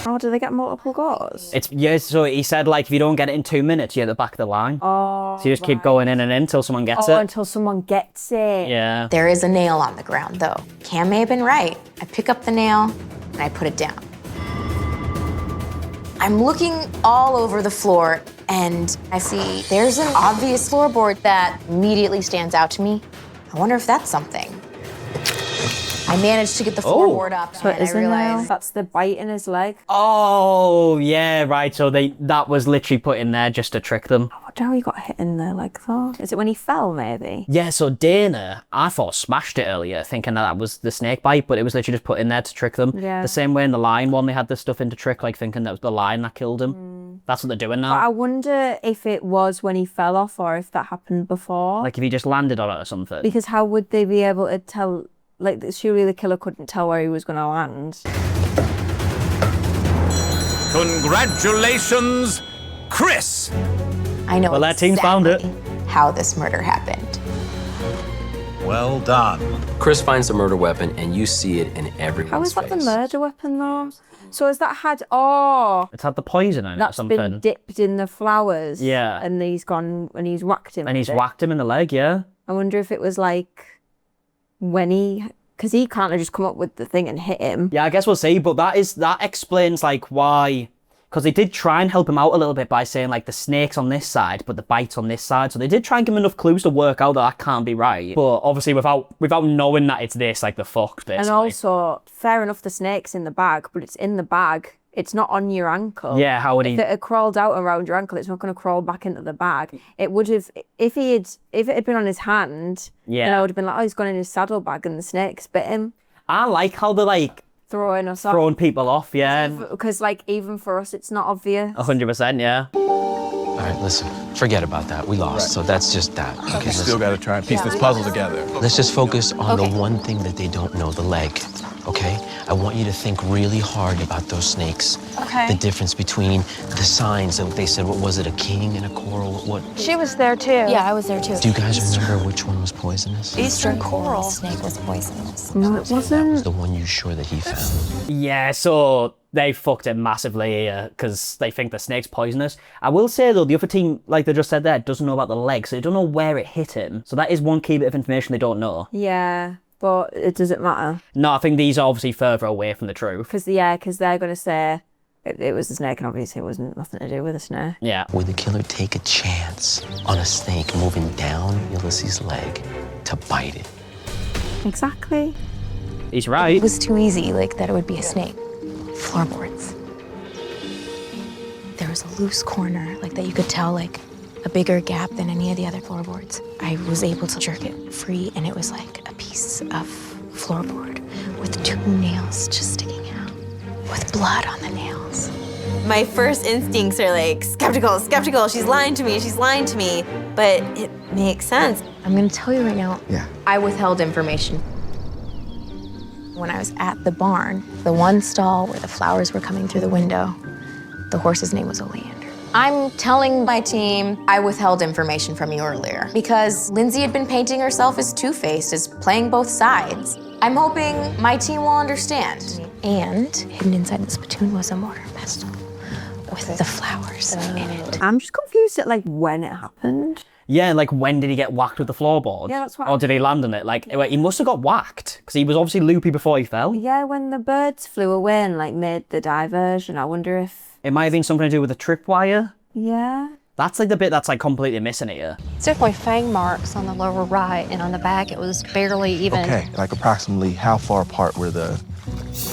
[SPEAKER 2] Oh, do they get multiple goes?
[SPEAKER 1] Yeah, so he said, like, if you don't get it in 2 minutes, you're at the back of the line.
[SPEAKER 2] Oh,
[SPEAKER 1] so you just keep going in and in until someone gets it.
[SPEAKER 2] Until someone gets it.
[SPEAKER 1] Yeah.
[SPEAKER 8] There is a nail on the ground, though. Cam may have been right. I pick up the nail and I put it down. I'm looking all over the floor and I see there's an obvious floorboard that immediately stands out to me. I wonder if that's something. I managed to get the floorboard up
[SPEAKER 2] So
[SPEAKER 8] and
[SPEAKER 2] it is
[SPEAKER 8] I realized
[SPEAKER 2] that's the bite in his leg.
[SPEAKER 1] Oh, yeah, right. So that was literally put in there just to trick them.
[SPEAKER 2] I wonder how he got hit in the leg, though. Is it when he fell, maybe?
[SPEAKER 1] Yeah, so Dana, I thought, smashed it earlier, thinking that was the snake bite, but it was literally just put in there to trick them.
[SPEAKER 2] Yeah.
[SPEAKER 1] The same way in the lion one, they had this stuff in to trick, like thinking that was the lion that killed him. That's what they're doing
[SPEAKER 2] But
[SPEAKER 1] now.
[SPEAKER 2] I wonder if it was when he fell off or if that happened before.
[SPEAKER 1] Like if he just landed on it or something.
[SPEAKER 2] Because how would they be able to tell? Like, surely the killer couldn't tell where he was going to land.
[SPEAKER 5] Congratulations, Chris!
[SPEAKER 8] I know
[SPEAKER 1] Well, that team's found it.
[SPEAKER 8] how this murder happened.
[SPEAKER 5] Well done.
[SPEAKER 13] Chris finds the murder weapon and you see it in everyone's
[SPEAKER 2] How is that
[SPEAKER 13] face.
[SPEAKER 2] the murder weapon, though? So has that had... Oh,
[SPEAKER 1] It's had the poison in it or
[SPEAKER 2] that's
[SPEAKER 1] something.
[SPEAKER 2] been dipped in the flowers.
[SPEAKER 1] Yeah.
[SPEAKER 2] And he's gone and he's whacked him.
[SPEAKER 1] And he's
[SPEAKER 2] with it.
[SPEAKER 1] whacked him in the leg, yeah.
[SPEAKER 2] I wonder if it was like when he... Because he can't have just come up with the thing and hit him.
[SPEAKER 1] Yeah, I guess we'll see, but that explains like why, because they did try and help him out a little bit by saying like the snake's on this side, but the bite's on this side. So they did try and give him enough clues to work out that can't be right. But obviously without knowing that it's this, like the fucked basically.
[SPEAKER 2] And also, fair enough, the snake's in the bag, but it's in the bag. It's not on your ankle.
[SPEAKER 1] Yeah, how would he?
[SPEAKER 2] If it had crawled out around your ankle, it's not going to crawl back into the bag. It would have, if it had been on his hand,
[SPEAKER 1] Yeah.
[SPEAKER 2] then I would have been like, oh, he's gone in his saddlebag and the snake's bit him.
[SPEAKER 1] I like how they're like
[SPEAKER 2] Throwing us off.
[SPEAKER 1] throwing people off, yeah.
[SPEAKER 2] Because, like, even for us, it's not obvious.
[SPEAKER 1] 100%, yeah.
[SPEAKER 13] All right, listen, forget about that. We lost, so that's just that. Okay,
[SPEAKER 15] Still got to try and piece this puzzle together.
[SPEAKER 13] Let's just focus on the one thing that they don't know, the leg, okay? I want you to think really hard about those snakes.
[SPEAKER 21] Okay.
[SPEAKER 13] The difference between the signs that they said, what was it, a king and a coral? What?
[SPEAKER 21] She was there too.
[SPEAKER 6] Yeah, I was there too.
[SPEAKER 13] Do you guys remember which one was poisonous?
[SPEAKER 21] Eastern coral.
[SPEAKER 6] Snake was poisonous.
[SPEAKER 2] No, it wasn't.
[SPEAKER 13] The one you sure that he found.
[SPEAKER 1] Yeah, so they fucked it massively because they think the snake's poisonous. I will say though, the other team, like they just said there, doesn't know about the leg, so they don't know where it hit him. So that is one key bit of information they don't know.
[SPEAKER 2] Yeah, but it doesn't matter.
[SPEAKER 1] No, I think these are obviously further away from the truth.
[SPEAKER 2] Because they're going to say it was the snake, and obviously it wasn't nothing to do with the snake.
[SPEAKER 1] Yeah.
[SPEAKER 13] Would the killer take a chance on a snake moving down Ulysses' leg to bite it?
[SPEAKER 2] Exactly.
[SPEAKER 1] He's right.
[SPEAKER 6] It was too easy, like that it would be a snake. Floorboards. There was a loose corner, like that you could tell, like a bigger gap than any of the other floorboards. I was able to jerk it free, and it was like a piece of floorboard with 2 nails just sticking out, with blood on the nails.
[SPEAKER 17] My first instincts are like, skeptical, she's lying to me, but it makes sense.
[SPEAKER 6] I'm gonna tell you right now,
[SPEAKER 11] Yeah.
[SPEAKER 8] I withheld information.
[SPEAKER 6] when I was at the barn, the one stall where the flowers were coming through the window, the horse's name was Oleander.
[SPEAKER 8] I'm telling my team I withheld information from you earlier because Lindsay had been painting herself as two-faced, as playing both sides. I'm hoping my team will understand.
[SPEAKER 6] And hidden inside the spittoon was a mortar and pestle with the flowers in it.
[SPEAKER 2] I'm just confused at like when it happened.
[SPEAKER 1] Yeah, like when did he get whacked with the floorboard?
[SPEAKER 2] Yeah, that's what
[SPEAKER 1] Or did he land on it? Like, he must have got whacked because he was obviously loopy before he fell.
[SPEAKER 2] Yeah, when the birds flew away and like made the diversion, I wonder if...
[SPEAKER 1] It might have been something to do with the tripwire.
[SPEAKER 2] Yeah.
[SPEAKER 1] That's like the bit that's like completely missing here.
[SPEAKER 12] It's definitely fang marks on the lower right, and on the back it was barely even.
[SPEAKER 7] Okay, like approximately how far apart were the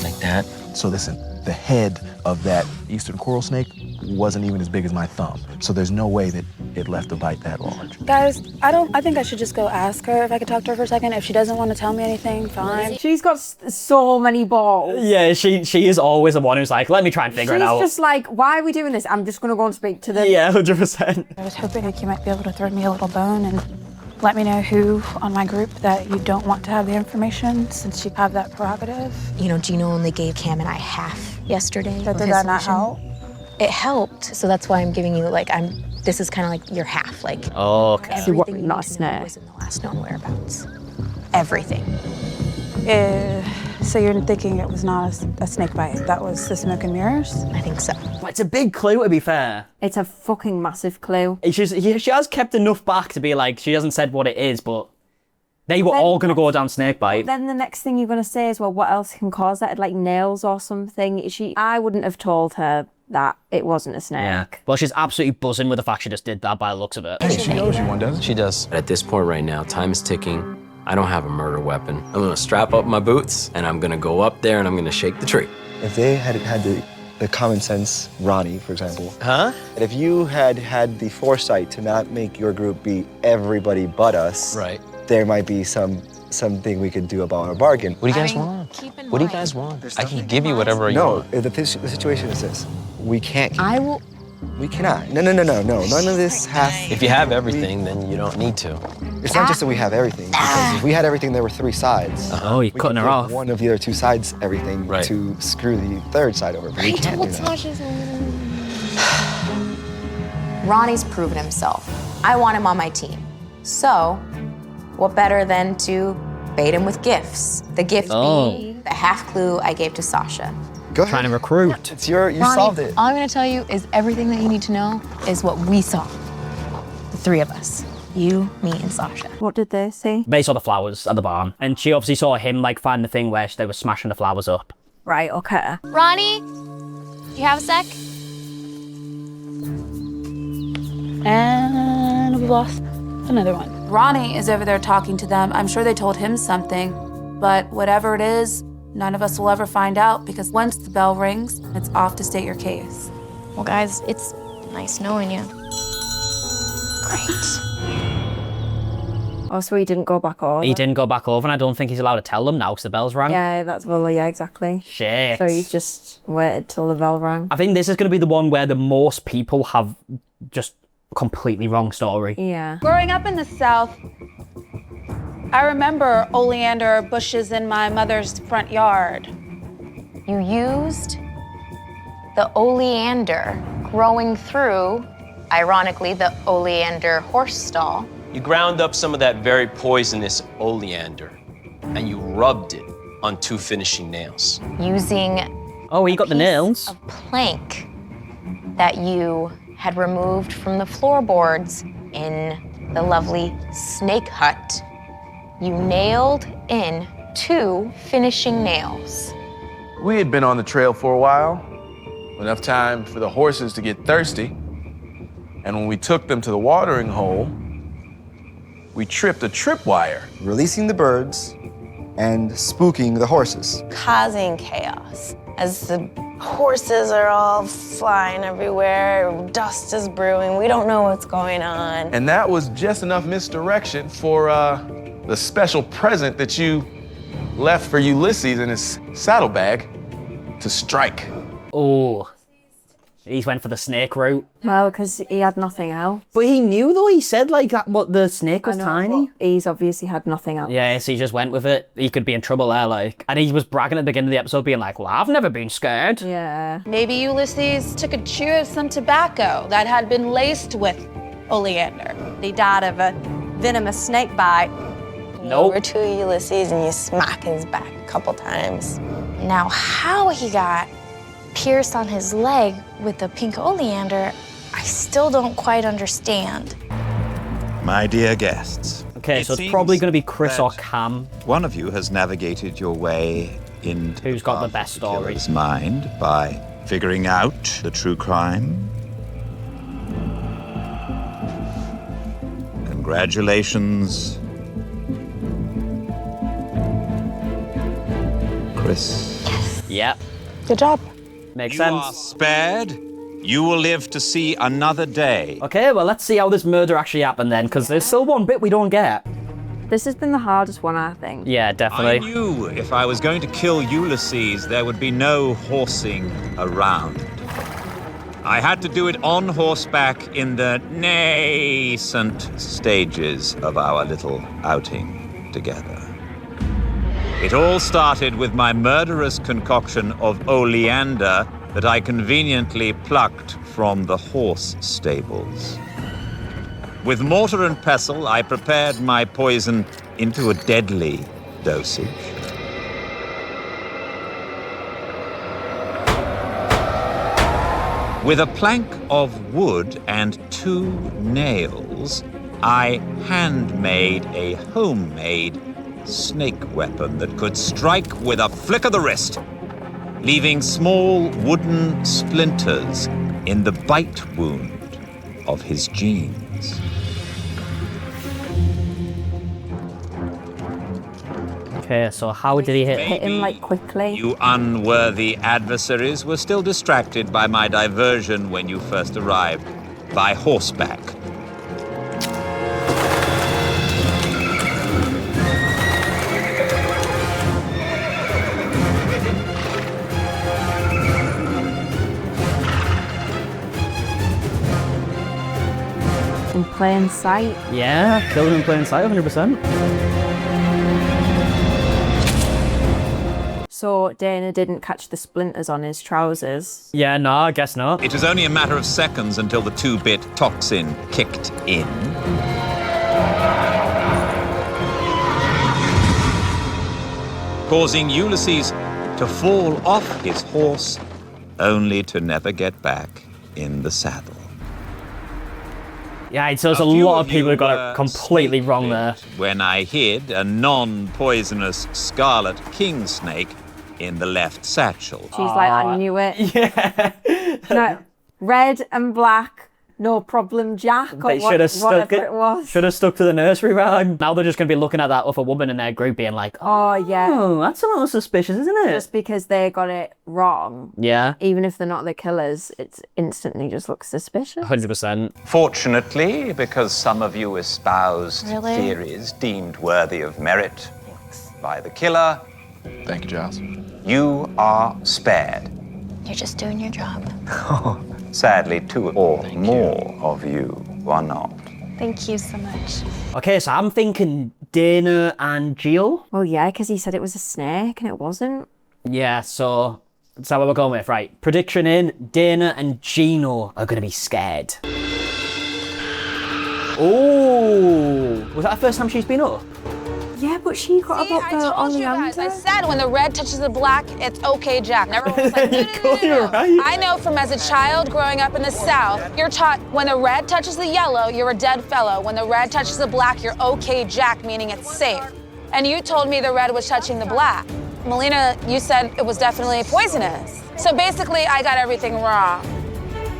[SPEAKER 14] Like that?
[SPEAKER 7] So listen, the head of that eastern coral snake wasn't even as big as my thumb. So there's no way that it left a bite that large.
[SPEAKER 21] Guys, I think I should just go ask her if I could talk to her for a second. If she doesn't want to tell me anything, fine.
[SPEAKER 2] She's got so many balls.
[SPEAKER 1] Yeah, she is always the one who's like, let me try and figure it out.
[SPEAKER 2] She's just like, why are we doing this? I'm just going to go and speak to them.
[SPEAKER 1] Yeah, 100%.
[SPEAKER 21] I was hoping like you might be able to throw me a little bone and let me know who on my group that you don't want to have the information, since you have that prerogative.
[SPEAKER 8] You know, Gino only gave Cam and I half yesterday.
[SPEAKER 21] Did that not help?
[SPEAKER 8] It helped, so that's why I'm giving you, like, this is kind of like your half, like.
[SPEAKER 1] Okay.
[SPEAKER 2] She
[SPEAKER 8] Everything you
[SPEAKER 2] not
[SPEAKER 8] need to know
[SPEAKER 2] snare.
[SPEAKER 8] was in the last known whereabouts. Everything.
[SPEAKER 21] So you're thinking it was not a snake bite, that was the smoke and mirrors?
[SPEAKER 8] I think so.
[SPEAKER 1] It's a big clue, to be fair.
[SPEAKER 2] It's a fucking massive clue.
[SPEAKER 1] She has kept enough back to be like, she hasn't said what it is, but they were all going to go down snakebite.
[SPEAKER 2] Then the next thing you're going to say is, well, what else can cause that? Like nails or something? I wouldn't have told her that it wasn't a snake.
[SPEAKER 1] Yeah. Well, she's absolutely buzzing with the fact she just did that by the looks of it.
[SPEAKER 7] Hey, she knows you one, doesn't she?
[SPEAKER 14] She does.
[SPEAKER 13] At this point right now, time is ticking. I don't have a murder weapon. I'm gonna strap up my boots and I'm gonna go up there and I'm gonna shake the tree.
[SPEAKER 11] If they had had the common sense, Ronnie, for example.
[SPEAKER 14] Huh?
[SPEAKER 11] And if you had had the foresight to not make your group be everybody but us,
[SPEAKER 14] right,
[SPEAKER 11] there might be something we could do about our bargain.
[SPEAKER 14] What do you guys want? What do you guys want? I can give you whatever you want.
[SPEAKER 11] No, the situation is this. We can't keep
[SPEAKER 8] I will.
[SPEAKER 11] We cannot. No. None of this has.
[SPEAKER 14] If you have everything, then you don't need to.
[SPEAKER 11] It's not just that we have everything. Because if we had everything, there were 3 sides.
[SPEAKER 1] Oh, you're cutting her off.
[SPEAKER 11] One of the other 2 sides, everything, to screw the 3rd side over. But we can't do that.
[SPEAKER 8] Ronnie's proven himself. I want him on my team. So, what better than to bait him with gifts? The gift being the half clue I gave to Sasha.
[SPEAKER 11] Go ahead.
[SPEAKER 1] Trying to recruit.
[SPEAKER 11] It's you
[SPEAKER 8] Ronnie,
[SPEAKER 11] solved it.
[SPEAKER 8] all I'm gonna tell you is everything that you need to know is what we saw. The 3 of us. You, me, and Sasha.
[SPEAKER 2] What did they see?
[SPEAKER 1] They saw the flowers at the barn. And she obviously saw him like find the thing where they were smashing the flowers up.
[SPEAKER 2] Right, okay.
[SPEAKER 6] Ronnie, you have a sec?
[SPEAKER 21] And we lost another one. Ronnie is over there talking to them. I'm sure they told him something, but whatever it is, none of us will ever find out, because once the bell rings, it's off to state your case.
[SPEAKER 6] Well, guys, it's nice knowing you.
[SPEAKER 8] Great.
[SPEAKER 2] Oh, so he didn't go back over?
[SPEAKER 1] He didn't go back over, and I don't think he's allowed to tell them now because the bell's rang.
[SPEAKER 2] Yeah, yeah, exactly.
[SPEAKER 1] Shit.
[SPEAKER 2] So he's just waited till the bell rang.
[SPEAKER 1] I think this is going to be the one where the most people have just completely wrong story.
[SPEAKER 2] Yeah.
[SPEAKER 21] Growing up in the South, I remember oleander bushes in my mother's front yard.
[SPEAKER 8] You used the oleander growing through, ironically, the oleander horse stall.
[SPEAKER 14] You ground up some of that very poisonous oleander and you rubbed it on 2 finishing nails.
[SPEAKER 8] Using
[SPEAKER 1] Oh, he got the nails.
[SPEAKER 8] plank that you had removed from the floorboards in the lovely snake hut. You nailed in 2 finishing nails.
[SPEAKER 15] We had been on the trail for a while, enough time for the horses to get thirsty. And when we took them to the watering hole, we tripped a tripwire.
[SPEAKER 11] Releasing the birds and spooking the horses.
[SPEAKER 17] Causing chaos as the horses are all flying everywhere, dust is brewing, we don't know what's going on.
[SPEAKER 15] And that was just enough misdirection for the special present that you left for Ulysses in his saddlebag to strike.
[SPEAKER 1] Oh. He went for the snake route.
[SPEAKER 2] Well, because he had nothing else.
[SPEAKER 1] But he knew though, he said like that what the snake was tiny.
[SPEAKER 2] He's obviously had nothing else.
[SPEAKER 1] Yeah, so he just went with it. He could be in trouble there, like. And he was bragging at the beginning of the episode, being like, well, I've never been scared.
[SPEAKER 2] Yeah.
[SPEAKER 21] Maybe Ulysses took a chew of some tobacco that had been laced with oleander.
[SPEAKER 12] He died of a venomous snake bite.
[SPEAKER 1] Nope.
[SPEAKER 17] Over to Ulysses and you smack his back a couple times. Now, how he got pierced on his leg with the pink oleander, I still don't quite understand.
[SPEAKER 5] My dear guests.
[SPEAKER 1] Okay, so it's probably going to be Chris or Cam.
[SPEAKER 5] One of you has navigated your way into
[SPEAKER 1] Who's got the best story?
[SPEAKER 5] killer's mind by figuring out the true crime. Congratulations, Chris.
[SPEAKER 1] Yep.
[SPEAKER 8] Good job.
[SPEAKER 1] Makes
[SPEAKER 5] You are
[SPEAKER 1] sense.
[SPEAKER 5] spared. You will live to see another day.
[SPEAKER 1] Okay, well, let's see how this murder actually happened then, because there's still one bit we don't get.
[SPEAKER 2] This has been the hardest one, I think.
[SPEAKER 1] Yeah,
[SPEAKER 5] I
[SPEAKER 1] definitely.
[SPEAKER 5] knew if I was going to kill Ulysses, there would be no horsing around. I had to do it on horseback in the nascent stages of our little outing together. It all started with my murderous concoction of oleander that I conveniently plucked from the horse stables. With mortar and pestle, I prepared my poison into a deadly dosage. With a plank of wood and 2 nails, I handmade a homemade snake weapon that could strike with a flick of the wrist, leaving small wooden splinters in the bite wound of his jeans.
[SPEAKER 1] Okay, so how did he hit?
[SPEAKER 2] Hit him like quickly.
[SPEAKER 5] You unworthy adversaries were still distracted by my diversion when you first arrived, by horseback.
[SPEAKER 2] In plain sight.
[SPEAKER 1] Yeah, killed him in plain sight, 100%.
[SPEAKER 2] So Dana didn't catch the splinters on his trousers.
[SPEAKER 1] Yeah, no, I guess not.
[SPEAKER 5] It was only a matter of seconds until the 2-bit toxin kicked in. Causing Ulysses to fall off his horse, only to never get back in the saddle.
[SPEAKER 1] Yeah, so there's a lot of people who got it completely wrong there.
[SPEAKER 5] When I hid a non-poisonous scarlet king snake in the left satchel.
[SPEAKER 2] She's like, I knew it. Yeah. No, red and black, no problem, Jack. Or
[SPEAKER 1] They should have stuck
[SPEAKER 2] whatever it was.
[SPEAKER 1] Should have stuck to the nursery rhyme. Now they're just going to be looking at that other woman in their group being like,
[SPEAKER 2] Oh, yeah.
[SPEAKER 1] oh, that's a little suspicious, isn't it?
[SPEAKER 2] Just because they got it wrong.
[SPEAKER 1] Yeah.
[SPEAKER 2] Even if they're not the killers, it instantly just looks suspicious.
[SPEAKER 1] 100%.
[SPEAKER 5] Fortunately, because some of you espoused
[SPEAKER 17] Really?
[SPEAKER 5] theories deemed worthy of merit by the killer,
[SPEAKER 7] Thank you, Giles.
[SPEAKER 5] you are spared.
[SPEAKER 17] You're just doing your job.
[SPEAKER 5] Sadly, 2 or more of you are not.
[SPEAKER 17] Thank you so much.
[SPEAKER 1] Okay, so I'm thinking Dana and Jill.
[SPEAKER 2] Well, yeah, because he said it was a snake and it wasn't.
[SPEAKER 1] Yeah, so that's what we're going with, right? Prediction in, Dana and Gino are going to be scared. Oh, was that the first time she's been up?
[SPEAKER 2] Yeah, but she got about the oleander.
[SPEAKER 3] I said when the red touches the black, it's okay, Jack. Never was like,
[SPEAKER 1] You're right.
[SPEAKER 3] I know from as a child growing up in the South, you're taught when the red touches the yellow, you're a dead fellow. When the red touches the black, you're okay, Jack, meaning it's safe. And you told me the red was touching the black. Melina, you said it was definitely poisonous. So basically, I got everything wrong.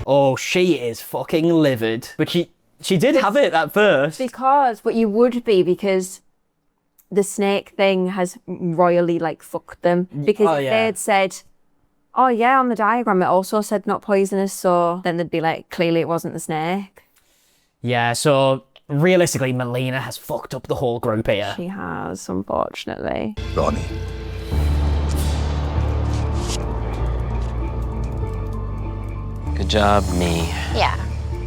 [SPEAKER 1] Oh, she is fucking livid. But she did have it at first.
[SPEAKER 2] But you would be because the snake thing has royally like fucked them. Because if they had said, oh yeah, on the diagram it also said not poisonous, so then they'd be like, clearly it wasn't the snake.
[SPEAKER 1] Yeah, so realistically, Melina has fucked up the whole group here.
[SPEAKER 2] She has, unfortunately.
[SPEAKER 5] Ronnie.
[SPEAKER 13] Good job, me.
[SPEAKER 17] Yeah.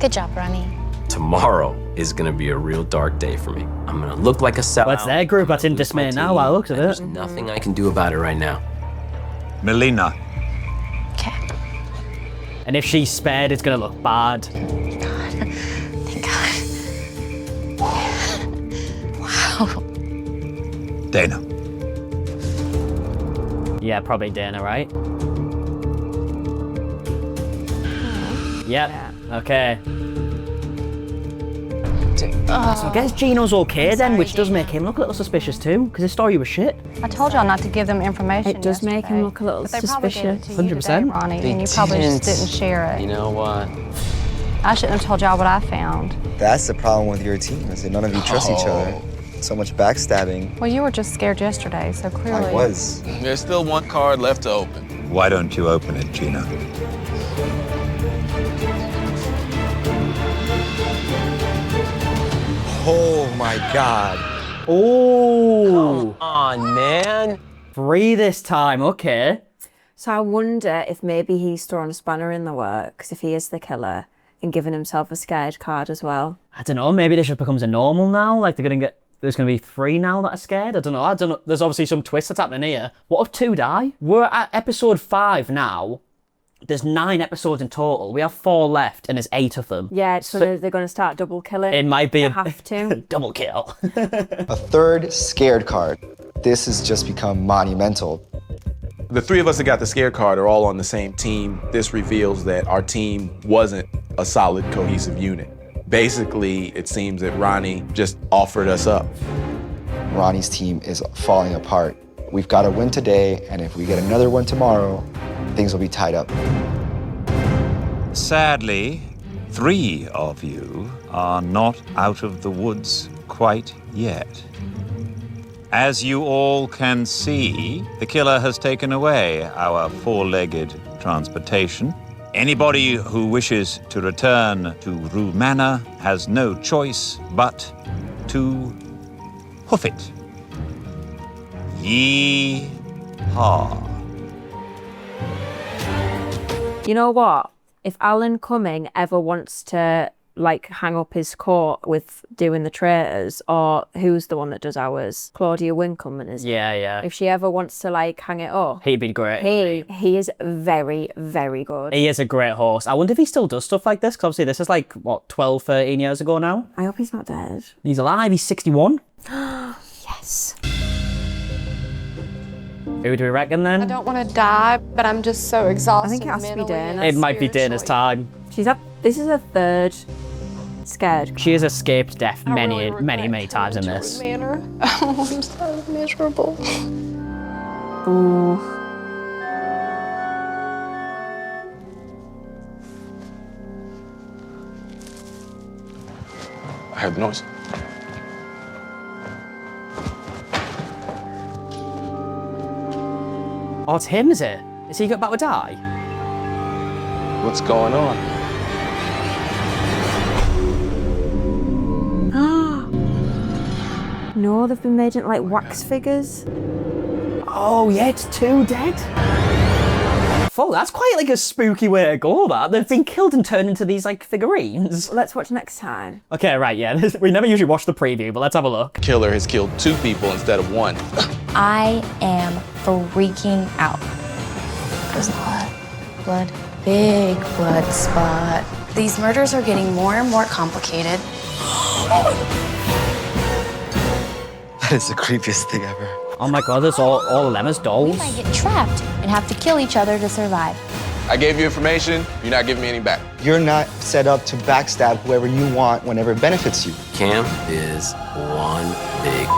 [SPEAKER 17] Good job, Ronnie.
[SPEAKER 13] Tomorrow is gonna be a real dark day for me. I'm gonna look like a sellout.
[SPEAKER 1] Well, it's their group that's in dismay now, by the looks of it.
[SPEAKER 13] There's nothing I can do about it right now.
[SPEAKER 5] Melina.
[SPEAKER 1] And if she's spared, it's gonna look bad.
[SPEAKER 17] Thank God. Wow.
[SPEAKER 5] Dana.
[SPEAKER 1] Yeah, probably Dana, right? Yep. Okay. So I guess Gino's okay then, which does make him look a little suspicious too, because his story was shit.
[SPEAKER 22] I told y'all not to give them information.
[SPEAKER 2] It does make him look a little
[SPEAKER 22] but they probably gave
[SPEAKER 2] suspicious.
[SPEAKER 22] it to you today, Ronnie, and you probably just didn't share it.
[SPEAKER 13] You know what?
[SPEAKER 22] I shouldn't have told y'all what I found.
[SPEAKER 11] That's the problem with your team, is that none of you trust each other. so much backstabbing.
[SPEAKER 22] Well, you were just scared yesterday, so clearly.
[SPEAKER 11] I was.
[SPEAKER 15] There's still one card left to open.
[SPEAKER 5] Why don't you open it, Gina?
[SPEAKER 11] Oh my God.
[SPEAKER 1] Oh.
[SPEAKER 13] Come on, man.
[SPEAKER 1] 3 this time, okay.
[SPEAKER 2] So I wonder if maybe he's throwing a spanner in the works, if he is the killer, and giving himself a scared card as well.
[SPEAKER 1] I don't know, maybe this just becomes a normal now, like there's gonna be 3 now that are scared. I don't know, there's obviously some twist that's happening here. What if 2 die? We're at episode 5 now. There's 9 episodes in total. We have 4 left, and there's 8 of them.
[SPEAKER 2] Yeah, so they're going to start double killing.
[SPEAKER 1] It might be
[SPEAKER 2] They have to.
[SPEAKER 1] double kill.
[SPEAKER 11] A 3rd scared card. This has just become monumental.
[SPEAKER 7] The 3 of us that got the scare card are all on the same team. This reveals that our team wasn't a solid, cohesive unit. Basically, it seems that Ronnie just offered us up.
[SPEAKER 11] Ronnie's team is falling apart. We've got to win today, and if we get another one tomorrow, things will be tied up.
[SPEAKER 5] Sadly, 3 of you are not out of the woods quite yet. As you all can see, the killer has taken away our 4-legged transportation. Anybody who wishes to return to Rue Manor has no choice but to hoof it. Yee-haw.
[SPEAKER 2] You know what? If Alan Cumming ever wants to like hang up his coat with doing the traitors, or who's the one that does ours? Claudia Winkleman is.
[SPEAKER 1] Yeah.
[SPEAKER 2] If she ever wants to like hang it up,
[SPEAKER 1] He'd be great.
[SPEAKER 2] he is very, very good.
[SPEAKER 1] He is a great host. I wonder if he still does stuff like this, because obviously this is like, what, 12, 13 years ago now?
[SPEAKER 2] I hope he's not dead.
[SPEAKER 1] He's alive, he's 61.
[SPEAKER 2] Yes.
[SPEAKER 1] Who do we reckon then?
[SPEAKER 22] I don't want to die, but I'm just so exhausted.
[SPEAKER 2] I think it has to be Dana.
[SPEAKER 1] It might be Dana's time.
[SPEAKER 2] This is her 3rd scared.
[SPEAKER 1] She has escaped death many times in this.
[SPEAKER 22] Manor. Oh, I'm so miserable.
[SPEAKER 2] Ooh.
[SPEAKER 7] I heard the noise.
[SPEAKER 1] Oh, it's him, is it? Is he about to die?
[SPEAKER 7] What's going on?
[SPEAKER 2] No, they've been made into like wax figures.
[SPEAKER 1] Oh, yeah, it's 2 dead. Oh, that's quite like a spooky way to go, that. They've been killed and turned into these like figurines.
[SPEAKER 2] Let's watch next time.
[SPEAKER 1] Okay, right, yeah. We never usually watch the preview, but let's have a look.
[SPEAKER 7] Killer has killed 2 people instead of 1.
[SPEAKER 6] I am freaking out. There's blood, big blood spot. These murders are getting more and more complicated.
[SPEAKER 11] That is the creepiest thing ever.
[SPEAKER 1] Oh my god, there's all of them as dolls.
[SPEAKER 6] We might get trapped and have to kill each other to survive.
[SPEAKER 15] I gave you information, you're not giving me any back.
[SPEAKER 11] You're not set up to backstab whoever you want whenever it benefits you.
[SPEAKER 13] Cam is one big.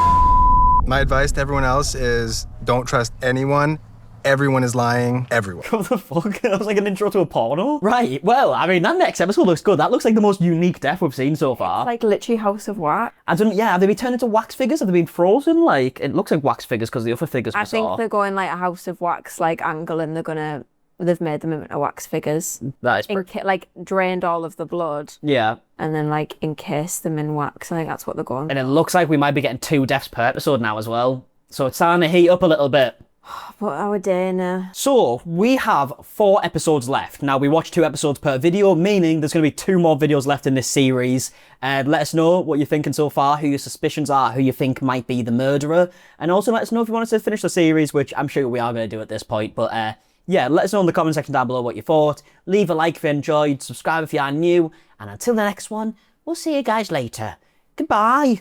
[SPEAKER 10] My advice to everyone else is don't trust anyone. Everyone is lying. Everyone.
[SPEAKER 1] What the fuck? That was like an intro to a porno? Right, well, I mean, that next episode looks good. That looks like the most unique death we've seen so far.
[SPEAKER 2] It's like literally House of Wax.
[SPEAKER 1] I don't, yeah, have they been turned into wax figures? Have they been frozen? Like, it looks like wax figures because the other figures
[SPEAKER 2] I think they're going like a House of Wax like angle, and they've made them into wax figures.
[SPEAKER 1] That is
[SPEAKER 2] like drained all of the blood.
[SPEAKER 1] Yeah.
[SPEAKER 2] And then like encased them in wax. I think that's what they're going.
[SPEAKER 1] And it looks like we might be getting 2 deaths per episode now as well. So it's starting to heat up a little bit.
[SPEAKER 2] But our Dana.
[SPEAKER 1] So, we have 4 episodes left. Now, we watch 2 episodes per video, meaning there's going to be 2 more videos left in this series. Let us know what you're thinking so far, who your suspicions are, who you think might be the murderer. And also let us know if you want us to finish the series, which I'm sure we are going to do at this point. But yeah, let us know in the comment section down below what you thought. Leave a like if you enjoyed, subscribe if you are new. And until the next one, we'll see you guys later. Goodbye.